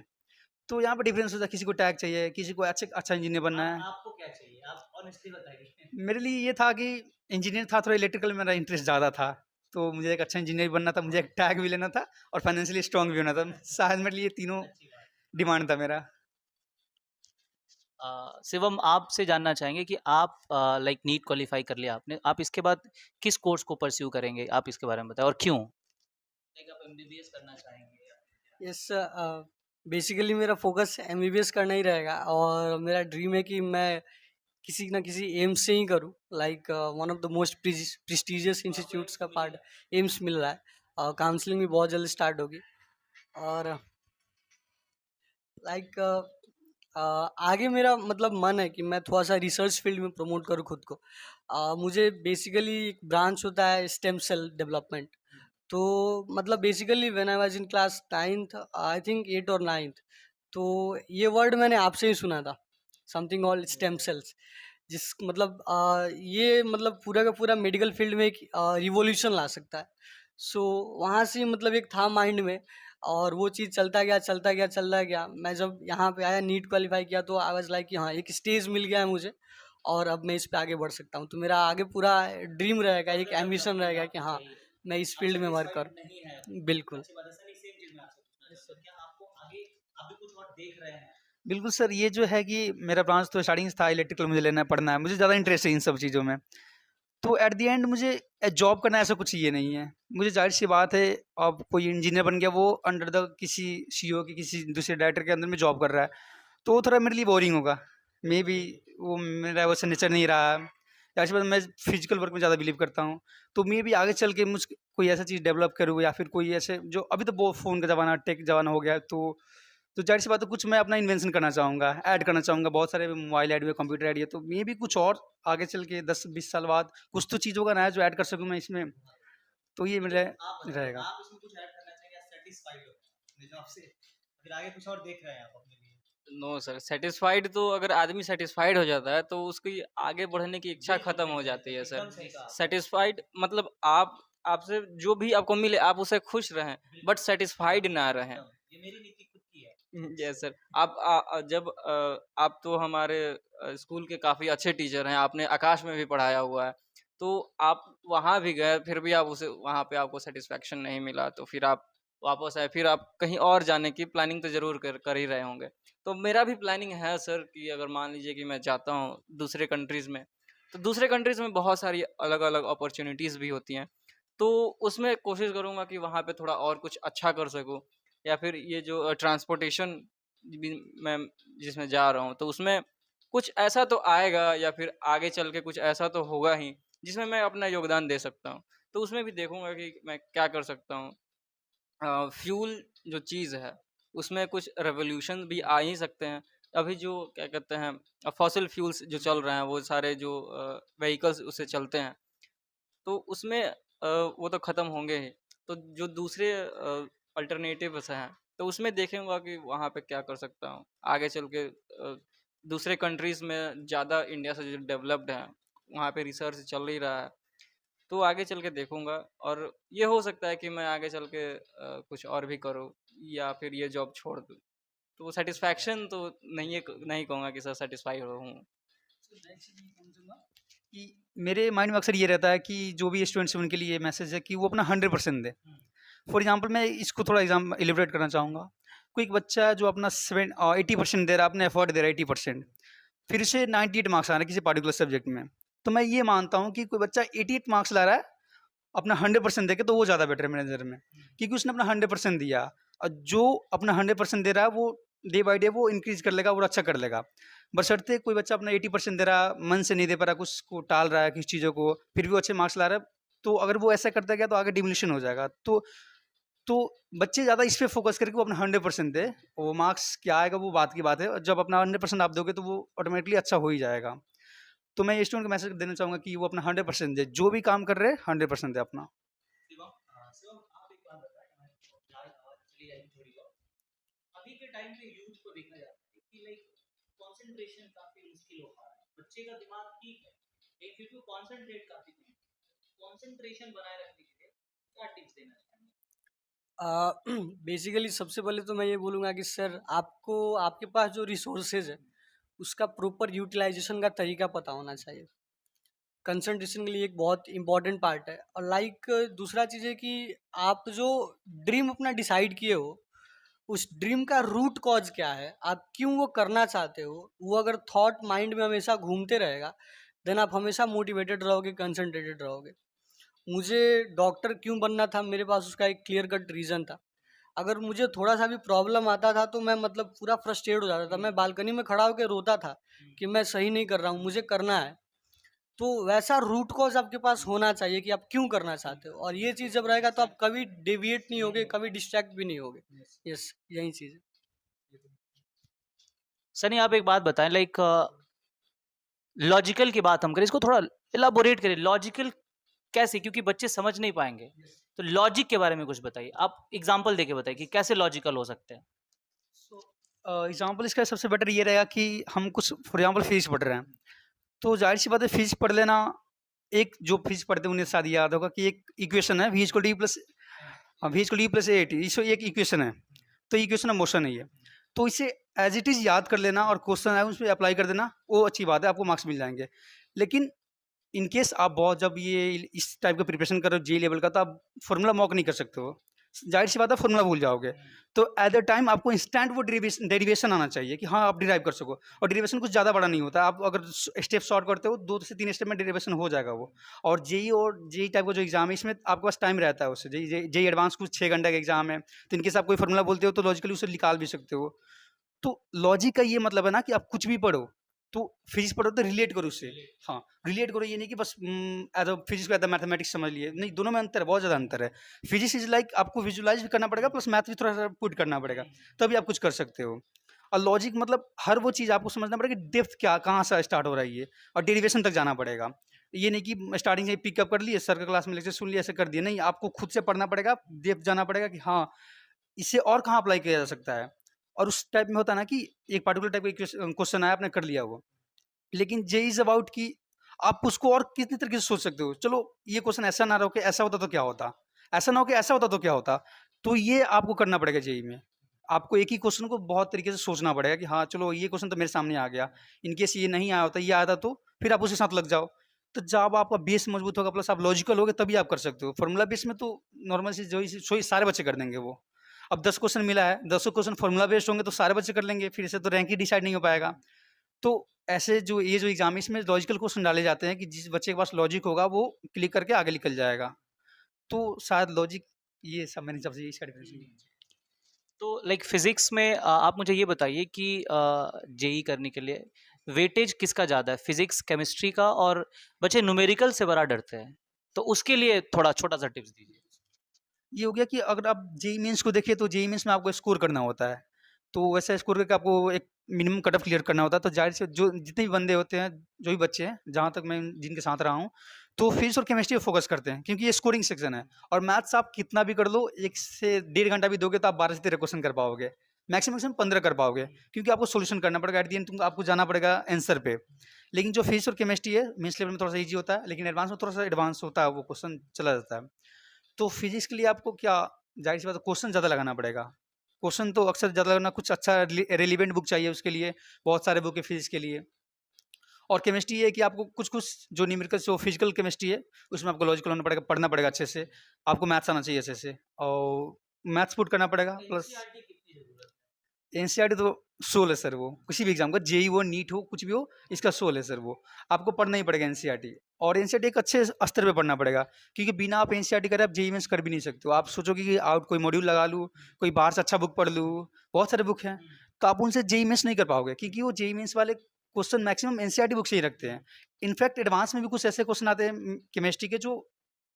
तो यहाँ पे डिफरेंस होता है, किसी को टैग चाहिए, किसी को अच्छा इंजीनियर बनना है। आपको क्या चाहिए? आप ऑनेस्टली बताइए। मेरे लिए ये था कि इंजीनियर था, थोड़ा इलेक्ट्रिकल में मेरा इंटरेस्ट ज़्यादा था। तो मुझे एक अच्छा इंजीनियर बनना था, मुझे एक टैग भी लेना था और फाइनेंशियली स्ट्रांग भी होना था। शायद मेरे लिए तीनों अच्छी बात। डिमांड था मेरा। शिवम, आपसे जानना चाहेंगे कि आप लाइक नीट क्वालीफाई कर लिया आपने, आप इसके बाद किस कोर्स को परस्यू करेंगे? आप इसके बारे में बताएँ और क्यों? लाइक आप एमबीबीएस करना चाहेंगे या यस, बेसिकली मेरा फोकस एमबीबीएस करना ही रहेगा, और मेरा ड्रीम है कि मैं किसी ना किसी एम्स से ही करूँ, like one of the most prestigious institutes का पार्ट एम्स मिल रहा है, और काउंसलिंग भी बहुत जल्द स्टार्ट होगी। और लाइक आगे मेरा मतलब मन है कि मैं थोड़ा सा रिसर्च फील्ड में प्रमोट करूँ खुद को। मुझे बेसिकली एक ब्रांच होता है स्टेम सेल डेवलपमेंट। तो मतलब basically when I was in class 9th, I think 8 और 9th, तो ये वर्ड मैंने आपसे ही सुना था, समथिंग कॉल्ड स्टेम सेल्स, जिस मतलब ये मतलब पूरा का पूरा मेडिकल फील्ड में एक रिवॉल्यूशन ला सकता है। सो वहाँ से मतलब एक था माइंड में, और वो चीज़ चलता गया। मैं जब यहाँ पे आया, नीट क्वालिफाई किया, तो आई वाज लाइक कि हाँ, एक स्टेज मिल गया है मुझे, और अब मैं इस पे आगे बढ़ सकता हूँ। तो मेरा आगे पूरा ड्रीम रहेगा, एक एम्बिशन रहेगा कि हाँ, मैं इस आप फील्ड में वर्क सैटिस्फाइड करूँ। नहीं हैं? बिल्कुल। अच्छी बात है सर, सेम चीज़ मैं आपसे पूछना चाहता हूँ। क्या आपको आगे आप भी कुछ और देख रहे हैं? बिल्कुल सर, ये जो है कि मेरा प्लान्स तो स्टार्टिंग से था इलेक्ट्रिकल मुझे लेना है, पढ़ना है, मुझे ज़्यादा इंटरेस्ट है इन सब चीज़ों में। तो एट द एंड मुझे जॉब करना ऐसा कुछ ये नहीं है। मुझे ज़ाहिर-सी बात है, अब कोई इंजीनियर बन गया वो अंडर द किसी सीईओ के किसी दूसरे डायरेक्टर के अंदर में जॉब कर रहा है, तो वो थोड़ा मेरे लिए बोरिंग होगा। मेबी वो मेरा वैसा नेचर नहीं रहा। ज़ाहिर-सी बात है, मैं फिज़िकल वर्क में ज़्यादा बिलीव करता हूँ। तो मेबी आगे चल के मुझ कोई ऐसा चीज़ डेवलप करूँ या फिर कोई ऐसे जो अभी तो वो फ़ोन का ज़माना, टेक ज़माना हो गया है, तो ज़ाहिर-सी बात है कुछ मैं अपना इन्वेंशन करना चाहूँगा, ऐड करना चाहूँगा, बहुत सारे मोबाइल ऐड हुए, कंप्यूटर ऐड हुए, तो मेबी कुछ और आगे चल के 10-20 साल बाद कुछ तो चीज़ होगा नया जो ऐड कर सकूँ मैं इसमें, तो ये मेरा आप बताइए, रहेगा। आप इसमें कुछ ऐड करना चाहेंगे या सैटिस्फाइड हो अपने जॉब से? फिर आगे कुछ और देख रहे हैं आप अपने लिए? नो सर, सैटिस्फाइड तो अगर आदमी सैटिस्फाइड हो जाता है तो उसकी आगे बढ़ने की इच्छा बिल्कुल खत्म सही हो कह जाती रहे है हैं, सर। एकदम सही कहा आपने। सैटिस्फाइड मतलब आप आपसे जो भी आपको मिले आप उससे खुश रहें, बट बिल्कुल, सैटिस्फाइड ना रहें। एकदम। ये मेरी नीति खुद की है। Yes sir. आप जब आप तो हमारे स्कूल के काफ़ी अच्छे टीचर हैं, आपने आकाश में भी पढ़ाया हुआ है, तो आप वहाँ भी गए, फिर भी आप उसे वहाँ पे आपको सैटिस्फैक्शन नहीं मिला, तो फिर आप वापस आए, फिर आप कहीं और जाने की प्लानिंग तो ज़रूर कर ही रहे होंगे। तो मेरा भी प्लानिंग है सर कि अगर मान लीजिए कि मैं जाता हूँ दूसरे कंट्रीज़ में, तो दूसरे कंट्रीज़ में बहुत सारी अलग-अलग अपॉर्च्युनिटीज़ भी होती हैं, तो उसमें कोशिश करूँगा कि वहाँ पे थोड़ा और कुछ अच्छा कर सकूँ। या फिर ये जो ट्रांसपोर्टेशन भी मैं जिसमें जा रहा हूँ, तो उसमें कुछ ऐसा तो आएगा या फिर आगे चल के कुछ ऐसा तो होगा ही, जिसमें मैं अपना योगदान दे सकता हूँ। तो उसमें भी देखूँगा कि मैं क्या कर सकता हूँ। फ्यूल जो चीज़ है, उसमें कुछ रेवोल्यूशन भी आ ही सकते हैं। अभी जो क्या कहते हैं फॉसिल फ्यूल्स जो चल रहे हैं, वो सारे जो व्हीकल्स उससे चलते हैं, तो उसमें वो तो ख़त्म होंगे ही। तो जो दूसरे अल्टरनेटिव्स हैं, तो उसमें देखूँगा कि वहाँ पे क्या कर सकता हूँ। आगे चल के दूसरे कंट्रीज़ में ज़्यादा इंडिया से जो डेवलप्ड हैं, वहाँ पे रिसर्च चल ही रहा है। तो आगे चल के देखूँगा और ये हो सकता है कि मैं आगे चल के कुछ और भी करूँ या फिर ये जॉब छोड़ दूँ। तो सैटिस्फैक्शन तो नहीं कहूँगा कि सर सैटिस्फाई हूँ। कि मेरे माइंड में अक्सर ये रहता है कि जो भी स्टूडेंट्स हैं उनके लिए मैसेज है कि वो अपना 100% दें। फॉर एग्जांपल मैं इसको थोड़ा एग्जाम एलिब्रेट करना चाहूँगा। कोई एक बच्चा है जो अपना 80% दे रहा है, अपने एफर्ट दे रहा है 80%, फिर उसे 98 मार्क्स आ रहे हैं किसी पर्टिकुलर सब्जेक्ट में। तो मैं ये मानता हूँ कि कोई बच्चा 88 मार्क्स ला रहा है अपना 100% देके, तो वो ज़्यादा बेटर है मेरे नज़र में, क्योंकि उसने अपना 100% दिया। और जो अपना 100% दे रहा है वो डे बाय डे वो इंक्रीज कर लेगा और अच्छा कर लेगा। बशर्ते कोई बच्चा अपना 80% दे रहा, मन से नहीं दे पा रहा, कुछ को टाल रहा है किसी चीज़ों को, फिर भी वो अच्छे मार्क्स ला रहा है, तो अगर वो ऐसा करता गया तो आगे डिमोलिशन हो जाएगा। तो बच्चे ज़्यादा इस पे फोकस करके वो अपना 100% दे, वो मार्क्स क्या आएगा वो बात की बात है, और जब अपना 100% आप दोगे तो वो ऑटोमेटिकली अच्छा हो ही जाएगा। तो मैं स्टूडेंट को मैसेज देना चाहूँगा कि वो अपना 100% दे, जो भी काम कर रहे हैं 100% दे अपना। शिवम, शिवम आप एक बात बताएं, हमारी आवाज़ चली जाएगी थोड़ी बहुत। अभी के टाइम पे यूथ को देखा जाता है कि लाइक कंसंट्रेशन काफी मुश्किल हो पा रहा है। बच्चे का दिमाग ठीक है, लेकिन फिर भी कंसंट्रेट काफी कम है। कंसंट्रेशन बनाए रखने के लिए क्या टिप्स देना चाहेंगे? बेसिकली सबसे पहले तो मैं ये बोलूँगा कि सर आपको आपके पास जो रिसोर्सेज है उसका प्रॉपर यूटिलाइजेशन का तरीका पता होना चाहिए। कंसंट्रेशन के लिए एक बहुत इंपॉर्टेंट पार्ट है। और लाइक दूसरा चीज़ है कि आप जो ड्रीम अपना डिसाइड किए हो उस ड्रीम का रूट कॉज क्या है, आप क्यों वो करना चाहते हो, वो अगर थॉट माइंड में हमेशा घूमते रहेगा देन आप हमेशा मोटिवेटेड रहोगे, कंसंट्रेटेड रहोगे। मुझे डॉक्टर क्यों बनना था, मेरे पास उसका एक क्लियर कट रीज़न था। अगर मुझे थोड़ा सा भी प्रॉब्लम आता था तो मैं मतलब पूरा फ्रस्ट्रेट हो जाता था, मैं बालकनी में खड़ा होकर रोता था कि मैं सही नहीं कर रहा हूँ, मुझे करना है। तो वैसा रूट कॉज आपके पास होना चाहिए कि आप क्यों करना चाहते हो, और ये चीज़ जब रहेगा तो आप कभी डेविएट नहीं होगे, कभी डिस्ट्रैक्ट भी नहीं होगे। यस, यही चीज़ है। सनी आप एक बात बताएं, लाइक लॉजिकल की बात हम करें, इसको थोड़ा इलाबोरेट करें। लॉजिकल कैसे, क्योंकि बच्चे समझ नहीं पाएंगे, तो लॉजिक के बारे में कुछ बताइए। आप एग्जांपल देके बताइए कि कैसे लॉजिकल हो सकते हैं। एग्जाम्पल इसका सबसे बेटर ये रहेगा कि हम कुछ फॉर एग्जाम्पल फिजिक्स पढ़ रहे हैं, तो जाहिर सी बात है फिजिक्स पढ़ लेना, एक जो फिजिक्स पढ़ते हैं उन्हें शायद याद होगा कि एक इक्वेशन है V equal D plus A T, इसको एक इक्वेशन है, तो इक्वेशन ऑफ मोशन है ये। तो इसे एज इट इज़ याद कर लेना और क्वेश्चन है उस पर अप्लाई कर देना, वो अच्छी बात है, आपको मार्क्स मिल जाएंगे। लेकिन इन केस आप बहुत जब ये इस टाइप का प्रिपरेशन कर रहे हो जी लेवल का, तो आप फॉर्मूला मॉक नहीं कर सकते हो, जाहिर सी बात है फॉर्मूला भूल जाओगे। तो एट द टाइम आपको इंस्टेंट वो डेरिवेशन आना चाहिए कि हाँ आप डिराइव कर सको, और डेरिवेशन कुछ ज़्यादा बड़ा नहीं होता, आप अगर स्टेप शॉर्ट करते हो 2 से 3 स्टेप में डेरिवेशन हो जाएगा वो। और जेई टाइप का जो एग्जाम है इसमें आपके पास टाइम रहता है, उससे जेई एडवांस कुछ 6 घंटे का एग्जाम है, तो इनकेस आप कोई फॉर्मूला बोलते हो तो लॉजिकली उसे निकाल भी सकते हो। तो लॉजिक का ये मतलब है ना कि आप कुछ भी पढ़ो, तो फिजिक्स पढ़ो तो रिलेट करो उससे। हाँ, रिलेट करो, ये नहीं कि बस एज अ फिजिक्स को एज अ मैथमेटिक्स समझ लिए, नहीं, दोनों में अंतर है, बहुत ज़्यादा अंतर है। फिजिक्स इज लाइक आपको विजुलाइज भी करना पड़ेगा, प्लस मैथ भी थोड़ा सा पुट करना पड़ेगा, तभी आप कुछ कर सकते हो। और लॉजिक मतलब हर वो चीज़ आपको समझना पड़ेगा कि डेप्थ क्या, कहाँ से स्टार्ट हो रहा है ये, और डेरिवेशन तक जाना पड़ेगा। ये नहीं कि स्टार्टिंग से पिकअप कर लिए, सर का क्लास में लेक्चर सुन लिया, ऐसे कर दिया, नहीं, आपको खुद से पढ़ना पड़ेगा, डेप्थ जाना पड़ेगा कि हाँ इसे और कहाँ अप्लाई किया जा सकता है। और उस टाइप में होता है ना कि एक पार्टिकुलर टाइप का क्वेश्चन आया, आपने कर लिया वो, लेकिन जे इज अबाउट कि आप उसको और कितनी तरीके से सोच सकते हो। चलो ये क्वेश्चन ऐसा ना रहो कि ऐसा होता तो क्या होता, ऐसा ना हो कि ऐसा होता तो क्या होता, तो ये आपको करना पड़ेगा जेई में। आपको एक ही क्वेश्चन को बहुत तरीके से सोचना पड़ेगा कि हाँ चलो ये क्वेश्चन तो मेरे सामने आ गया, इनकेस ये नहीं आया होता, ये आया था, तो फिर आप उसके साथ लग जाओ। तो जब आपका बेस मजबूत होगा, प्लस आप लॉजिकल होगे, तभी आप कर सकते हो। फॉर्मूला बेस में तो नॉर्मल सी जो सारे बच्चे कर देंगे वो। अब 10 क्वेश्चन मिला है, 10 क्वेश्चन फॉर्मूला बेस्ड होंगे तो सारे बच्चे कर लेंगे, फिर इससे तो रैंक ही डिसाइड नहीं हो पाएगा। तो ऐसे जो एग्जाम है इसमें लॉजिकल क्वेश्चन डाले जाते हैं कि जिस बच्चे के पास लॉजिक होगा वो क्लिक करके आगे निकल जाएगा। तो शायद लॉजिक, ये सब मेरे हिसाब से इसका डिफरेंस है। तो लाइक फिजिक्स में आप मुझे ये बताइए कि जेई करने के लिए वेटेज किसका ज़्यादा है, फिजिक्स केमिस्ट्री का, और बच्चे न्यूमेरिकल से बड़ा डरते हैं, तो उसके लिए थोड़ा छोटा सा टिप्स दीजिए। ये हो गया कि अगर आप जेई मेंस को देखिए तो जेई मेंस में आपको स्कोर करना होता है, तो वैसा स्कोर करके आपको एक मिनिमम कट ऑफ क्लियर करना होता है। तो जाहिर से जो जितने भी बंदे होते हैं, जो भी बच्चे हैं, जहाँ तक मैं जिनके साथ रहा हूँ, तो फिजिक्स और केमिस्ट्री पे फोकस करते हैं, क्योंकि ये स्कोरिंग सेक्शन है। और मैथ्स आप कितना भी कर लो, 1 से 1.5 घंटा भी दोगे तो आप 12 से 13 क्वेश्चन कर पाओगे, मैक्सिमम 15 कर पाओगे, क्योंकि आपको सोल्यूशन करना पड़ेगा, एट द एंड तुमको आपको जाना पड़ेगा आंसर पे। लेकिन जो फिजिक्स और केमिस्ट्री है मेंस लेवल में थोड़ा सा ईजी होता है, लेकिन एडवांस में थोड़ा सा एडवांस होता है, वो क्वेश्चन चला जाता है। तो फिजिक्स के लिए आपको क्या, जाहिर सी बात है क्वेश्चन ज़्यादा लगाना पड़ेगा। क्वेश्चन तो अक्सर ज़्यादा लगाना, कुछ अच्छा रिलेवेंट बुक चाहिए उसके लिए, बहुत सारे बुक है फिजिक्स के लिए। और केमिस्ट्री ये है कि आपको कुछ कुछ जो न्यूमेरिकल जो फिजिकल केमिस्ट्री है उसमें आपको लॉजिकल होना पड़ेगा, पढ़ना पड़ेगा अच्छे से, आपको मैथ्स आना चाहिए अच्छे से, और मैथ्स पुट करना पड़ेगा, प्लस एनसीईआरटी तो सोल है सर, वो किसी भी एग्जाम का, जेई हो, नीट हो, कुछ भी हो, इसका सोल है सर वो। आपको पढ़ना ही पड़ेगा एनसीईआरटी, और एनसीईआरटी एक अच्छे स्तर पे पढ़ना पड़ेगा, क्योंकि बिना आप एनसीईआरटी करे आप जेई मेंस कर भी नहीं सकते हो। आप सोचोगे कि आउट कोई मॉड्यूल लगा लूँ, कोई बाहर से अच्छा बुक पढ़ लूँ, बहुत सारे बुक हैं, तो आप उनसे जेई मेंस नहीं कर पाओगे, क्योंकि वो जेई मेंस वाले क्वेश्चन मैक्सिमम एनसीईआरटी बुक से ही रखते हैं। इनफैक्ट एडवांस में भी कुछ ऐसे क्वेश्चन आते हैं केमिस्ट्री के जो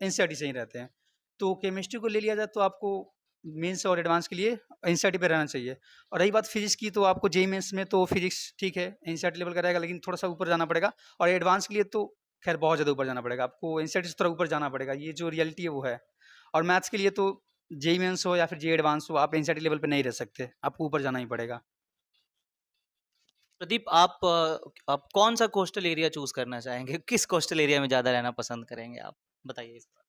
एनसीईआरटी से ही रहते हैं। तो केमिस्ट्री को ले लिया जाए तो आपको मेंस और एडवांस के लिए एनसीईआरटी पे रहना चाहिए। और रही बात फिजिक्स की, तो आपको जेई मेंस में तो फिजिक्स ठीक है एनसीईआरटी लेवल का रहेगा, लेकिन थोड़ा सा ऊपर जाना पड़ेगा। और एडवांस के लिए तो खैर बहुत ज़्यादा ऊपर जाना पड़ेगा, आपको एनसीईआरटी से थोड़ा ऊपर जाना पड़ेगा, ये जो रियलिटी है वो है। और मैथ्स के लिए तो जेई मेंस हो या फिर जेई एडवांस हो, आप एनसीईआरटी लेवल पे नहीं रह सकते, आपको ऊपर जाना ही पड़ेगा। प्रदीप, आप कौन सा कोस्टल एरिया चूज करना चाहेंगे, किस कोस्टल एरिया में ज़्यादा रहना पसंद करेंगे आप, बताइए इस पर,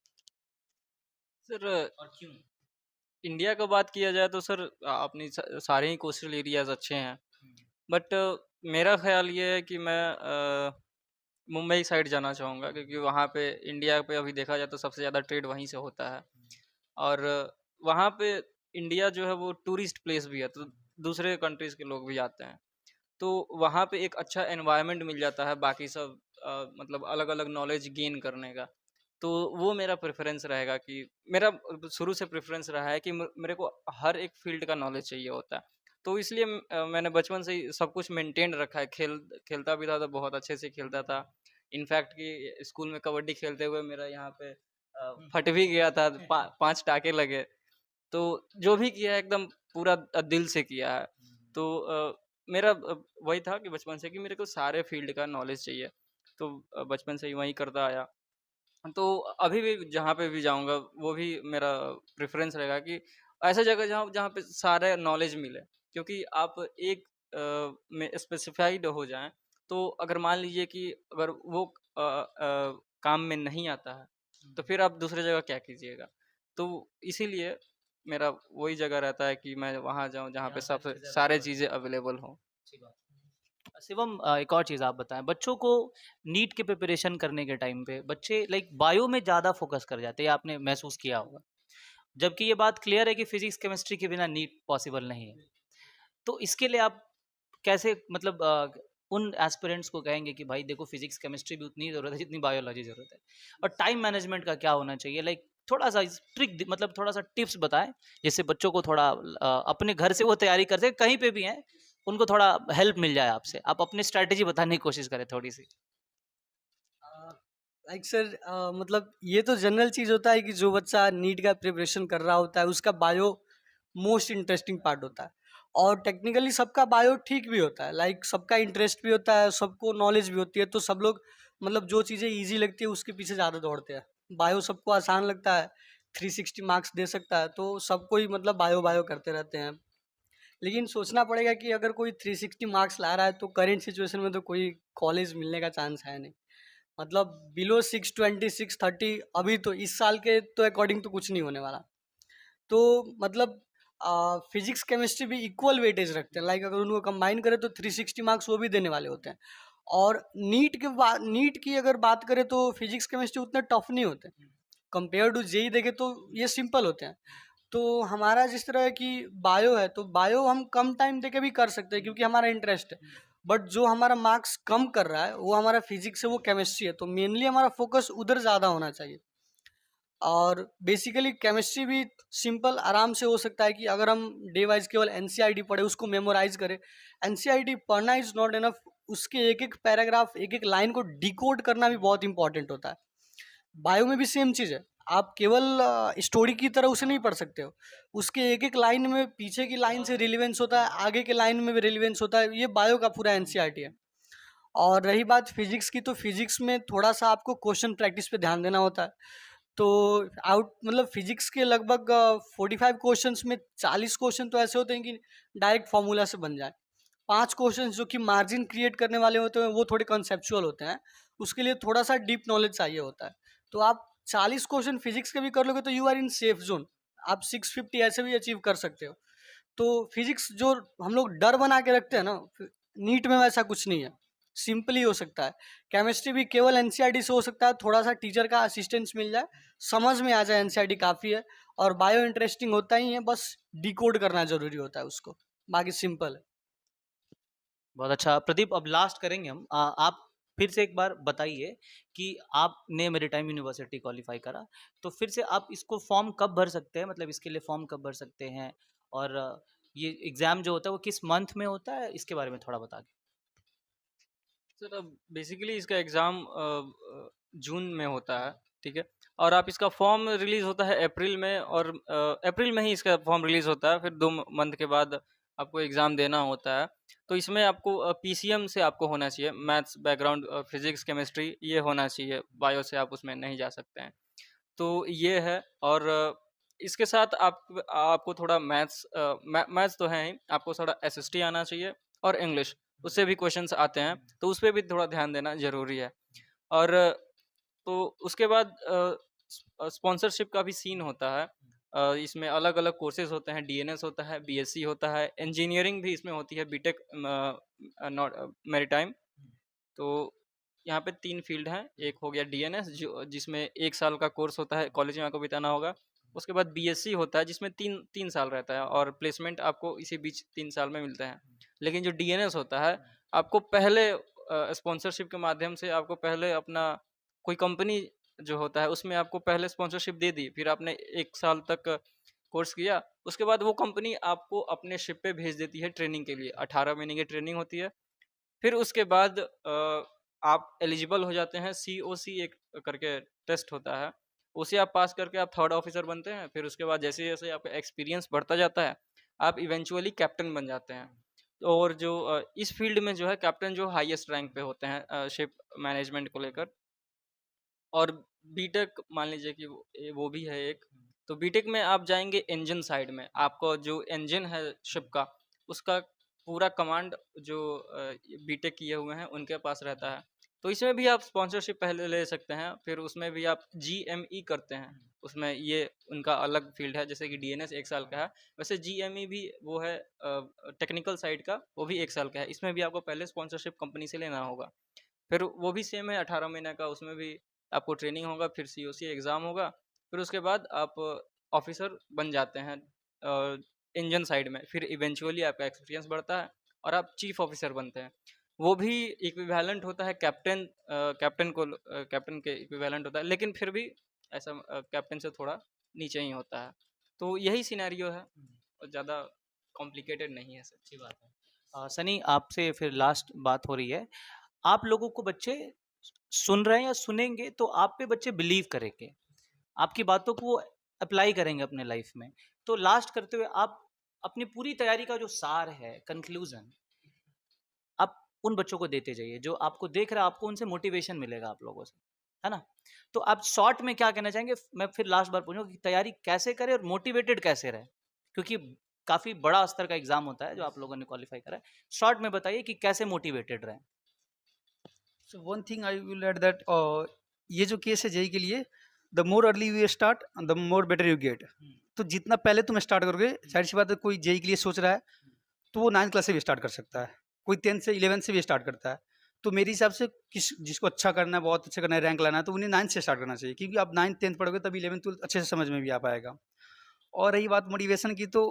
सर और क्यों? इंडिया का बात किया जाए तो सर अपनी सारे ही कोस्टल एरियाज अच्छे हैं, बट मेरा ख्याल ये है कि मैं मुंबई साइड जाना चाहूँगा, क्योंकि वहाँ पे इंडिया पे अभी देखा जाए तो सबसे ज़्यादा ट्रेड वहीं से होता है। और वहाँ पे इंडिया जो है वो टूरिस्ट प्लेस भी है, तो दूसरे कंट्रीज़ के लोग भी आते हैं, तो वहाँ पे एक अच्छा एनवायरनमेंट मिल जाता है बाकी सब मतलब अलग अलग नॉलेज गेन करने का। तो वो मेरा प्रेफरेंस रहेगा कि मेरा शुरू से प्रेफरेंस रहा है कि मेरे को हर एक फील्ड का नॉलेज चाहिए होता है, तो इसलिए मैंने बचपन से ही सब कुछ मेंटेन रखा है। खेलता भी था तो बहुत अच्छे से खेलता था। इनफैक्ट कि स्कूल में कबड्डी खेलते हुए मेरा यहाँ पे फट भी गया था, 5 टाके लगे। तो जो भी किया है एकदम पूरा दिल से किया है। तो मेरा वही था कि बचपन से कि मेरे को सारे फील्ड का नॉलेज चाहिए, तो बचपन से ही वही करता आया। तो अभी भी जहाँ पे भी जाऊँगा वो भी मेरा प्रेफ़रेंस रहेगा कि ऐसा जगह जहाँ जहाँ पे सारा नॉलेज मिले। क्योंकि आप एक में स्पेसिफ़ाइड हो जाएँ, तो अगर मान लीजिए कि अगर वो काम में नहीं आता है, तो फिर आप दूसरी जगह क्या कीजिएगा? तो इसीलिए मेरा वही जगह रहता है कि मैं वहाँ जाऊँ जहाँ पे सब सारे चीज़ें अवेलेबल हों। अच्छी बात है। शिवम, एक और चीज़ आप बताएं, बच्चों को नीट के प्रिपरेशन करने के टाइम पे बच्चे लाइक बायो में ज़्यादा फोकस कर जाते हैं, आपने महसूस किया होगा। जबकि ये बात क्लियर है कि फिजिक्स केमिस्ट्री के बिना नीट पॉसिबल नहीं है। तो इसके लिए आप कैसे मतलब उन एस्पिरेंट्स को कहेंगे कि भाई देखो फिजिक्स केमिस्ट्री भी उतनी ज़रूरत है जितनी बायोलॉजी ज़रूरत है, और टाइम मैनेजमेंट का क्या होना चाहिए? लाइक थोड़ा सा ट्रिक मतलब थोड़ा सा टिप्स बताएं जिससे बच्चों को थोड़ा अपने घर से वो तैयारी कर सके, कहीं पे भी हैं उनको थोड़ा हेल्प मिल जाए आपसे। आप अपनी स्ट्रैटेजी बताने की कोशिश करें थोड़ी सी। लाइक सर मतलब ये तो जनरल चीज़ होता है कि जो बच्चा नीट का प्रिपरेशन कर रहा होता है उसका बायो मोस्ट इंटरेस्टिंग पार्ट होता है, और टेक्निकली सबका बायो ठीक भी होता है, लाइक सबका इंटरेस्ट भी होता है, सबको नॉलेज भी होती है, तो सब लोग मतलब जो चीज़ें इजी लगती है उसके पीछे ज़्यादा दौड़ते हैं। बायो सबको आसान लगता है, 360 मार्क्स दे सकता है, तो सबको ही मतलब बायो बायो करते रहते हैं। लेकिन सोचना पड़ेगा कि अगर कोई 360 मार्क्स ला रहा है तो करेंट सिचुएशन में तो कोई कॉलेज मिलने का चांस है नहीं। मतलब बिलो 620 630 अभी तो इस साल के तो अकॉर्डिंग तो कुछ नहीं होने वाला। तो मतलब फिजिक्स केमिस्ट्री भी इक्वल वेटेज रखते हैं, लाइक अगर उनको कंबाइन करें तो 360 मार्क्स वो भी देने वाले होते हैं। और नीट की अगर बात करें तो फिजिक्स केमिस्ट्री उतने टफ नहीं होते, कंपेयर टू जेई देखे तो ये सिंपल होते हैं। तो हमारा जिस तरह की बायो है तो बायो हम कम टाइम देके भी कर सकते हैं क्योंकि हमारा इंटरेस्ट है, बट जो हमारा मार्क्स कम कर रहा है वो हमारा फिजिक्स है, वो केमिस्ट्री है, तो मेनली हमारा फोकस उधर ज़्यादा होना चाहिए। और बेसिकली केमिस्ट्री भी सिंपल आराम से हो सकता है कि अगर हम डे वाइज केवल एनसीईआरटी पढ़े, उसको मेमोराइज करें। एनसीईआरटी पढ़ना इज नॉट एनफ, उसके एक एक पैराग्राफ एक एक लाइन को डिकोड करना भी बहुत इंपॉर्टेंट होता है। बायो में भी सेम चीज़ है, आप केवल स्टोरी की तरह उसे नहीं पढ़ सकते हो, उसके एक एक लाइन में पीछे की लाइन से रिलीवेंस होता है, आगे के लाइन में भी रिलीवेंस होता है, ये बायो का पूरा एनसीईआरटी है। और रही बात फिजिक्स की, तो फिजिक्स में थोड़ा सा आपको क्वेश्चन प्रैक्टिस पे ध्यान देना होता है। तो आउट मतलब फिजिक्स के लगभग 45 क्वेश्चंस में 40 क्वेश्चन तो ऐसे होते हैं कि डायरेक्ट फॉर्मूला से बन जाए। 5 क्वेश्चन जो कि मार्जिन क्रिएट करने वाले होते हैं वो थोड़े कंसेप्चुअल होते हैं, उसके लिए थोड़ा सा डीप नॉलेज चाहिए होता है। तो आप 40 क्वेश्चन फिजिक्स के भी कर लोगे तो you are in safe zone, आप 650 ऐसे भी अचीव कर सकते हो। तो फिजिक्स जो हम लोग डर बना के रखते हैं ना, नीट में वैसा कुछ नहीं है, सिंपली हो सकता है। केमिस्ट्री भी केवल एनसीईआरटी से हो सकता है, थोड़ा सा टीचर का असिस्टेंस मिल जाए, समझ में आ जाए एनसीईआरटी काफ़ी है। और बायो इंटरेस्टिंग होता ही है, बस डिकोड करना जरूरी होता है उसको, बाकी सिंपल है। बहुत अच्छा प्रदीप, अब लास्ट करेंगे हम। आप फिर से एक बार बताइए कि आपने मेरीटाइम यूनिवर्सिटी क्वालिफाई करा, तो फिर से आप इसको फॉर्म कब भर सकते हैं, मतलब इसके लिए फॉर्म कब भर सकते हैं, और ये एग्ज़ाम जो होता है वो किस मंथ में होता है, इसके बारे में थोड़ा बता दें। सर अब बेसिकली इसका एग्ज़ाम जून में होता है, ठीक है। और आप इसका फॉर्म रिलीज़ होता है अप्रैल में, और अप्रैल में ही इसका फॉर्म रिलीज़ होता है, फिर 2 मंथ के बाद आपको एग्ज़ाम देना होता है। तो इसमें आपको पीसीएम से आपको होना चाहिए, मैथ्स बैकग्राउंड, फिज़िक्स, केमिस्ट्री ये होना चाहिए, बायो से आप उसमें नहीं जा सकते हैं। तो ये है। और इसके साथ आपको थोड़ा मैथ्स तो है ही, आपको थोड़ा एसएसटी आना चाहिए, और इंग्लिश, उससे भी क्वेश्चंस आते हैं, तो उस पे भी थोड़ा ध्यान देना ज़रूरी है। और तो उसके बाद स्पॉन्सरशिप का भी सीन होता है। इसमें अलग-अलग कोर्सेज़ होते हैं, डीएनएस होता है, बीएससी होता है, इंजीनियरिंग भी इसमें होती है, बीटेक नॉट मैरीटाइम। तो यहाँ पे 3 फ़ील्ड हैं, एक हो गया डीएनएस जो जिसमें 1 साल का कोर्स होता है, कॉलेज में आपको बिताना होगा। उसके बाद बीएससी होता है जिसमें 3 साल रहता है, और प्लेसमेंट आपको इसी बीच 3 साल में मिलते हैं। लेकिन जो डीएनएस होता है, आपको पहले स्पॉन्सरशिप के माध्यम से आपको पहले अपना कोई कंपनी जो होता है उसमें आपको पहले स्पॉन्सरशिप दे दी, फिर आपने 1 साल तक कोर्स किया, उसके बाद वो कंपनी आपको अपने शिप पे भेज देती है ट्रेनिंग के लिए, 18 महीने की ट्रेनिंग होती है। फिर उसके बाद आप एलिजिबल हो जाते हैं, सीओसी एक करके टेस्ट होता है, उसे आप पास करके आप 3rd ऑफिसर बनते हैं। फिर उसके बाद जैसे-जैसे आपका एक्सपीरियंस बढ़ता जाता है, आप इवेंचुअली कैप्टन बन जाते हैं। और जो इस फील्ड में जो है कैप्टन जो हाईएस्ट रैंक पे होते हैं शिप मैनेजमेंट को लेकर। और बीटेक मान लीजिए कि वो भी है एक। तो बीटेक में आप जाएँगे इंजन साइड में, आपको जो इंजन है शिप का, उसका पूरा कमांड जो बीटेक किए हुए हैं उनके पास रहता है। तो इसमें भी आप स्पॉन्सरशिप पहले ले सकते हैं, फिर उसमें भी आप जीएमई करते हैं, उसमें ये उनका अलग फील्ड है, जैसे कि डीएनएस 1 साल का है, वैसे जीएमई भी वो है टेक्निकल साइड का, वो भी 1 साल का है। इसमें भी आपको पहले स्पॉन्सरशिप कंपनी से लेना होगा। फिर वो भी सेम है 18 महीने का, उसमें भी आपको ट्रेनिंग होगा, फिर सीओसी एग्ज़ाम होगा, फिर उसके बाद आप ऑफिसर बन जाते हैं इंजन साइड में, फिर इवेंचुअली आपका एक्सपीरियंस बढ़ता है और आप चीफ ऑफिसर बनते हैं। वो भी इक्विवेलेंट होता है कैप्टन के इक्विवेलेंट होता है, लेकिन फिर भी ऐसा कैप्टन से थोड़ा नीचे ही होता है। तो यही सिनेरियो है और ज़्यादा कॉम्प्लिकेटेड नहीं है सर। अच्छी बात है। सनी, आपसे फिर लास्ट बात हो रही है। आप लोगों को बच्चे सुन रहे हैं या सुनेंगे तो आप पे बच्चे बिलीव करेंगे, आपकी बातों को वो अप्लाई करेंगे अपने लाइफ में। तो लास्ट करते हुए आप अपनी पूरी तैयारी का जो सार है, कंक्लूजन, आप उन बच्चों को देते जाइए जो आपको देख रहा है, आपको उनसे मोटिवेशन मिलेगा आप लोगों से, है ना? तो आप शॉर्ट में क्या कहना चाहेंगे? मैं फिर लास्ट बार पूछूंगा कि तैयारी कैसे करें और मोटिवेटेड कैसे रहे, क्योंकि काफी बड़ा स्तर का एग्जाम होता है जो आप लोगों ने क्वालिफाई करा है। शॉर्ट में बताइए कि कैसे मोटिवेटेड रहें। So one thing I will add that ये जो केस है जेई के लिए, the more early you start the more better you get. तो जितना पहले तुम स्टार्ट करोगे, जाहिर सी बात है कोई जेई के लिए सोच रहा है तो वो 9th क्लास से भी स्टार्ट कर सकता है, कोई 10th से 11th से भी स्टार्ट करता है। तो मेरे हिसाब से जिसको अच्छा करना है, बहुत अच्छा करना है, रैंक लाना है, तो उन्हें 9th से स्टार्ट करना चाहिए, क्योंकि आप 9th 10th पढ़ोगे तभी 11th 12th अच्छे से समझ में भी आ पाएगा। और रही बात मोटिवेशन की, तो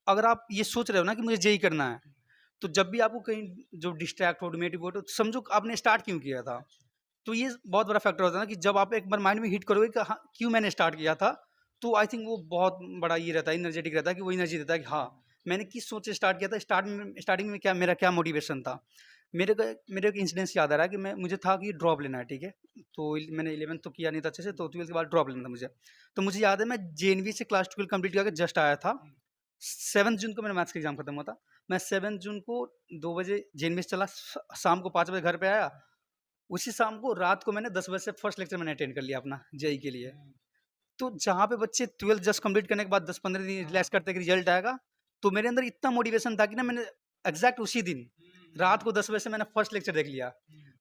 अगर आप ये सोच रहे हो ना कि मुझे जेई करना है, तो जब भी आपको कहीं जो डिस्ट्रैक्ट हो, डिमोटिवेट हो, तो समझो आपने स्टार्ट क्यों किया था। तो ये बहुत बड़ा फैक्टर होता है ना कि जब आप एक बार माइंड में हिट करोगे कि हाँ क्यों मैंने स्टार्ट किया था, तो आई थिंक वो बहुत बड़ा ये रहता है, एनर्जेटिक रहता है, कि वो एनर्जी देता है कि हाँ मैंने किस सोच से स्टार्ट किया था, स्टार्टिंग में क्या मेरा क्या मोटिवेशन था। मेरे एक इंसिडेंस याद आ रहा है कि मुझे था कि ड्रॉप लेना है, ठीक है। तो मैंने 11th तो किया नहीं था अच्छे से, तो 12th के बाद ड्रॉप लेना था मुझे। तो मुझे याद है मैं जेएनवी से क्लास 12 कंप्लीट करके जस्ट आया था। 7 जून को मेरा मैथ्स का एग्जाम खत्म हुआ था। मैं 7 जून को 2 बजे जेएनवी से चला, शाम को 5 बजे घर पे आया। उसी शाम को रात को मैंने 10 बजे से फर्स्ट लेक्चर मैंने अटेंड कर लिया अपना जेई के लिए। तो जहाँ पे बच्चे 12th जस्ट कंप्लीट करने के बाद 10-15 दिन रिलैक्स करते कि रिजल्ट आएगा, तो मेरे अंदर इतना मोटिवेशन था कि ना मैंने एग्जैक्ट उसी दिन रात को 10 बजे से मैंने फर्स्ट लेक्चर देख लिया।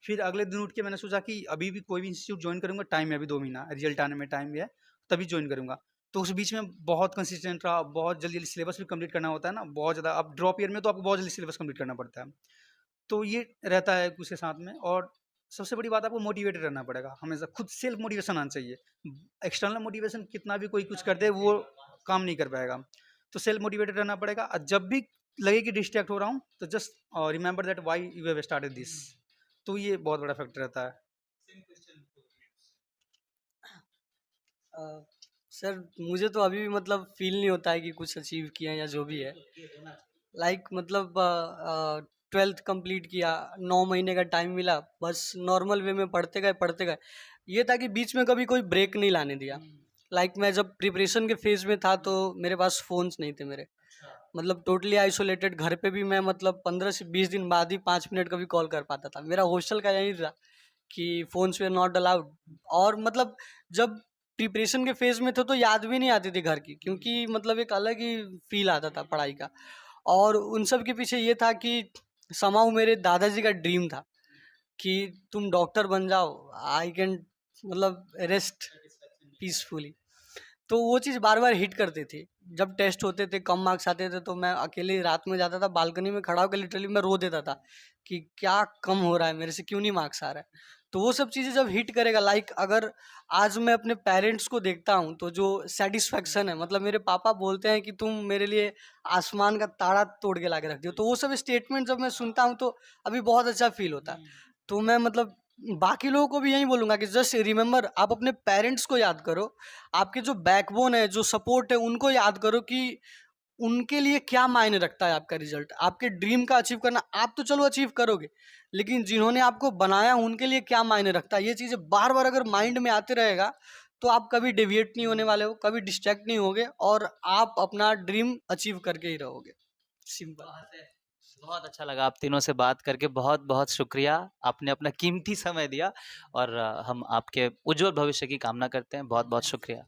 फिर अगले दिन उठ के मैंने सोचा कि अभी भी कोई भी इंस्टीट्यूट ज्वाइन करूंगा, टाइम है अभी 2 महीना, रिजल्ट आने में टाइम भी है, तभी ज्वाइन करूंगा। तो उस बीच में बहुत कंसिस्टेंट रहा, बहुत जल्दी जल्दी सिलेबस भी कंप्लीट करना होता है ना, बहुत ज़्यादा। अब ड्रॉप ईयर में तो आपको बहुत जल्दी सिलेबस कंप्लीट करना पड़ता है। तो ये रहता है उसके साथ में। और सबसे बड़ी बात, आपको मोटिवेटेड रहना पड़ेगा हमेशा, खुद सेल्फ मोटिवेशन आना चाहिए। एक्सटर्नल मोटिवेशन कितना भी कोई कुछ कर दे वो काम नहीं कर पाएगा, तो सेल्फ मोटिवेटेड रहना पड़ेगा। और जब भी लगे कि डिस्ट्रैक्ट हो रहा हूँ, तो just remember that why you have started this. तो ये बहुत बड़ा फैक्टर रहता है। सर मुझे तो अभी भी मतलब फील नहीं होता है कि कुछ अचीव किया है या जो भी है। लाइक मतलब 12th कंप्लीट किया, 9 महीने का टाइम मिला, बस नॉर्मल वे में पढ़ते गए। ये था कि बीच में कभी कोई ब्रेक नहीं लाने दिया। लाइक मैं जब प्रिपरेशन के फेज में था तो मेरे पास फ़ोन्स नहीं थे मेरे, मतलब टोटली आइसोलेटेड। घर पे भी मैं मतलब 15 से 20 दिन बाद ही 5 मिनट कभी कॉल कर पाता था। मेरा हॉस्टल का यही था कि फ़ोन्स वे नॉट अलाउड। और मतलब जब प्रिपरेशन के फेज में थे तो याद भी नहीं आती थी घर की, क्योंकि मतलब एक अलग ही फील आता था पढ़ाई का। और उन सब के पीछे ये था कि समाउ मेरे दादाजी का ड्रीम था कि तुम डॉक्टर बन जाओ, आई कैन मतलब रेस्ट पीसफुली। तो वो चीज़ बार बार हिट करती थी। जब टेस्ट होते थे, कम मार्क्स आते थे, तो मैं अकेले रात में जाता था, बालकनी में खड़ा होकर लिटरली मैं रो देता था कि क्या कम हो रहा है मेरे से, क्यों नहीं मार्क्स आ रहा है। तो वो सब चीज़ें जब हिट करेगा, लाइक अगर आज मैं अपने पेरेंट्स को देखता हूँ तो जो सेटिस्फैक्शन है, मतलब मेरे पापा बोलते हैं कि तुम मेरे लिए आसमान का तारा तोड़ के ला के रख दियो, तो वो सब स्टेटमेंट जब मैं सुनता हूँ तो अभी बहुत अच्छा फील होता है। तो मैं मतलब बाकी लोगों को भी यही बोलूँगा कि जस्ट रिमेंबर, आप अपने पेरेंट्स को याद करो, आपके जो बैकबोन है, जो सपोर्ट है, उनको याद करो कि उनके लिए क्या मायने रखता है आपका रिजल्ट। आपके ड्रीम का अचीव करना, आप तो चलो अचीव करोगे, लेकिन जिन्होंने आपको बनाया उनके लिए क्या मायने रखता है। ये चीज़ें बार बार अगर माइंड में आते रहेगा तो आप कभी डेविएट नहीं होने वाले हो, कभी डिस्ट्रैक्ट नहीं होगे, और आप अपना ड्रीम अचीव करके ही रहोगे। सिंपल। बहुत अच्छा लगा आप तीनों से बात करके, बहुत बहुत शुक्रिया, आपने अपना कीमती समय दिया और हम आपके उज्जवल भविष्य की कामना करते हैं। बहुत बहुत शुक्रिया।